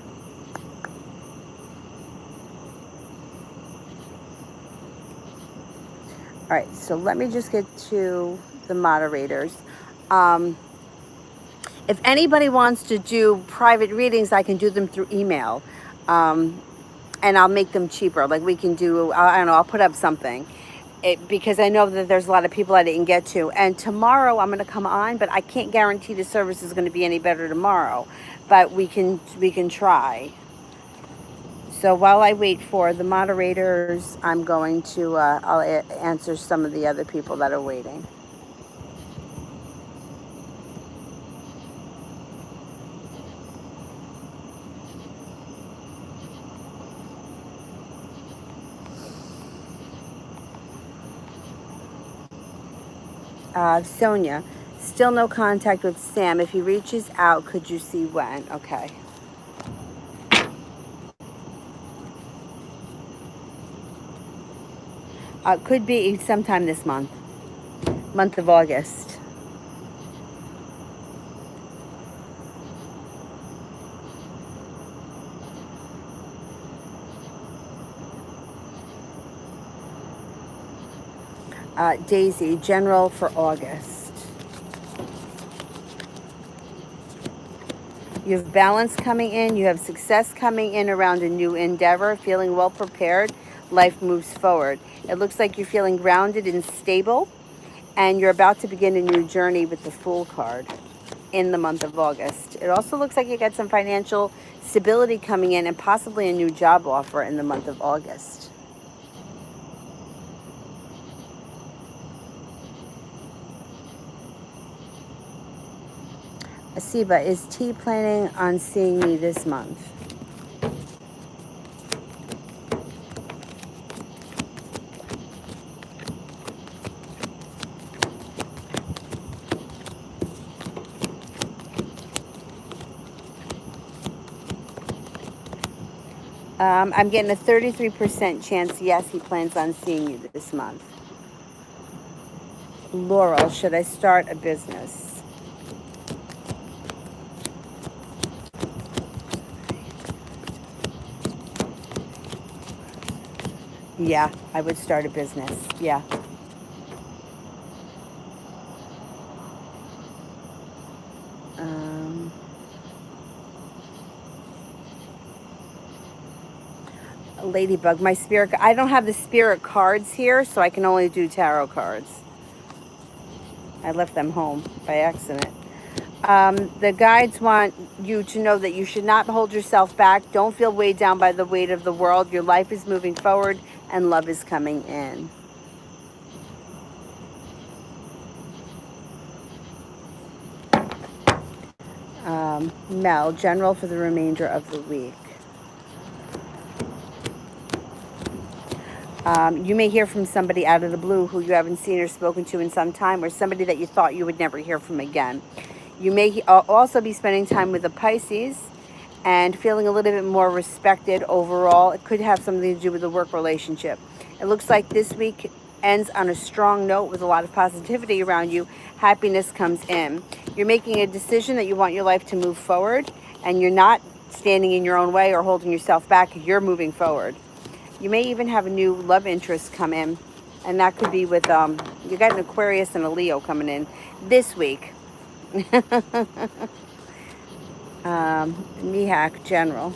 All right, so let me just get to the moderators. If anybody wants to do private readings, I can do them through email. And I'll make them cheaper. Like, we can do, I don't know, I'll put up something. Because I know that there's a lot of people I didn't get to. And tomorrow I'm going to come on, but I can't guarantee the service is going to be any better tomorrow. But we can try. So while I wait for the moderators, I'm going to, I'll answer some of the other people that are waiting. Sonia, still no contact with Sam. If he reaches out, could you see when? Okay. Could be sometime this month of August. Daisy, general for August. You have balance coming in. You have success coming in around a new endeavor. Feeling well prepared. Life moves forward. It looks like you're feeling grounded and stable. And you're about to begin a new journey with the Fool card in the month of August. It also looks like you got some financial stability coming in and possibly a new job offer in the month of August. Asiba, is T planning on seeing me this month? I'm getting a 33% chance, yes, he plans on seeing you this month. Laurel, should I start a business? Yeah, I would start a business. Yeah. Ladybug, my spirit, I don't have the spirit cards here, so I can only do tarot cards. I left them home by accident. The guides want you to know that you should not hold yourself back. Don't feel weighed down by the weight of the world. Your life is moving forward and love is coming in. Mel, general for the remainder of the week. You may hear from somebody out of the blue who you haven't seen or spoken to in some time, or somebody that you thought you would never hear from again. You may also be spending time with a Pisces and feeling a little bit more respected overall. It could have something to do with the work relationship. It looks like this week ends on a strong note with a lot of positivity around you. Happiness comes in. You're making a decision that you want your life to move forward, and you're not standing in your own way or holding yourself back. You're moving forward. You may even have a new love interest come in, and that could be with you got an Aquarius and a Leo coming in this week. Mihak General.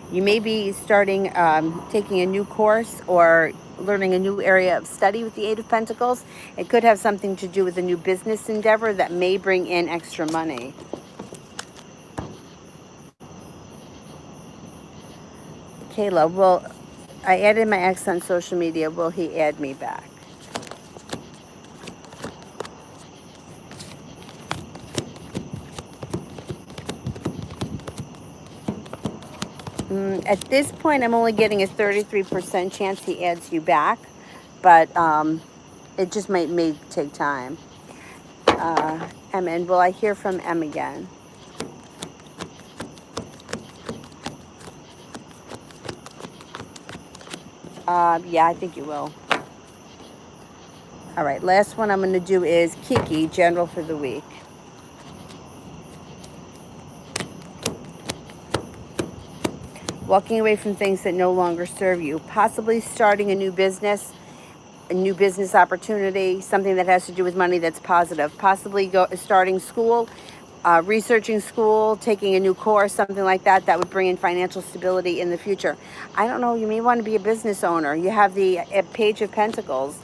You may be starting taking a new course or learning a new area of study with the Eight of Pentacles. It could have something to do with a new business endeavor that may bring in extra money. Kayla, well, I added my ex on social media. Will he add me back? At this point, I'm only getting a 33% chance he adds you back, but it just may take time. M, and will I hear from M again? Yeah, I think you will. All right, last one I'm going to do is Kiki, general for the week. Walking away from things that no longer serve you. Possibly starting a new business opportunity, something that has to do with money that's positive. Possibly starting school, researching school, taking a new course, something like that, that would bring in financial stability in the future. I don't know, you may want to be a business owner. You have the Page of Pentacles,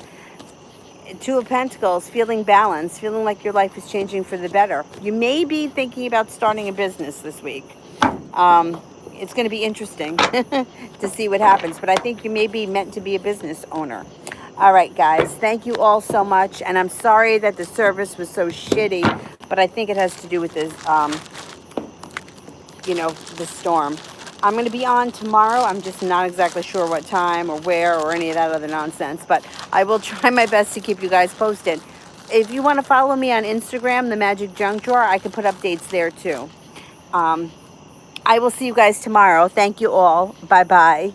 Two of Pentacles, feeling balanced, feeling like your life is changing for the better. You may be thinking about starting a business this week. It's going to be interesting to see what happens, but I think you may be meant to be a business owner. All right, guys, thank you all so much, and I'm sorry that the service was so shitty, but I think it has to do with this, the storm. I'm going to be on tomorrow. I'm just not exactly sure what time or where or any of that other nonsense, but I will try my best to keep you guys posted. If you want to follow me on Instagram, the Magic Junk Drawer, I can put updates there too. I will see you guys tomorrow. Thank you all. Bye-bye.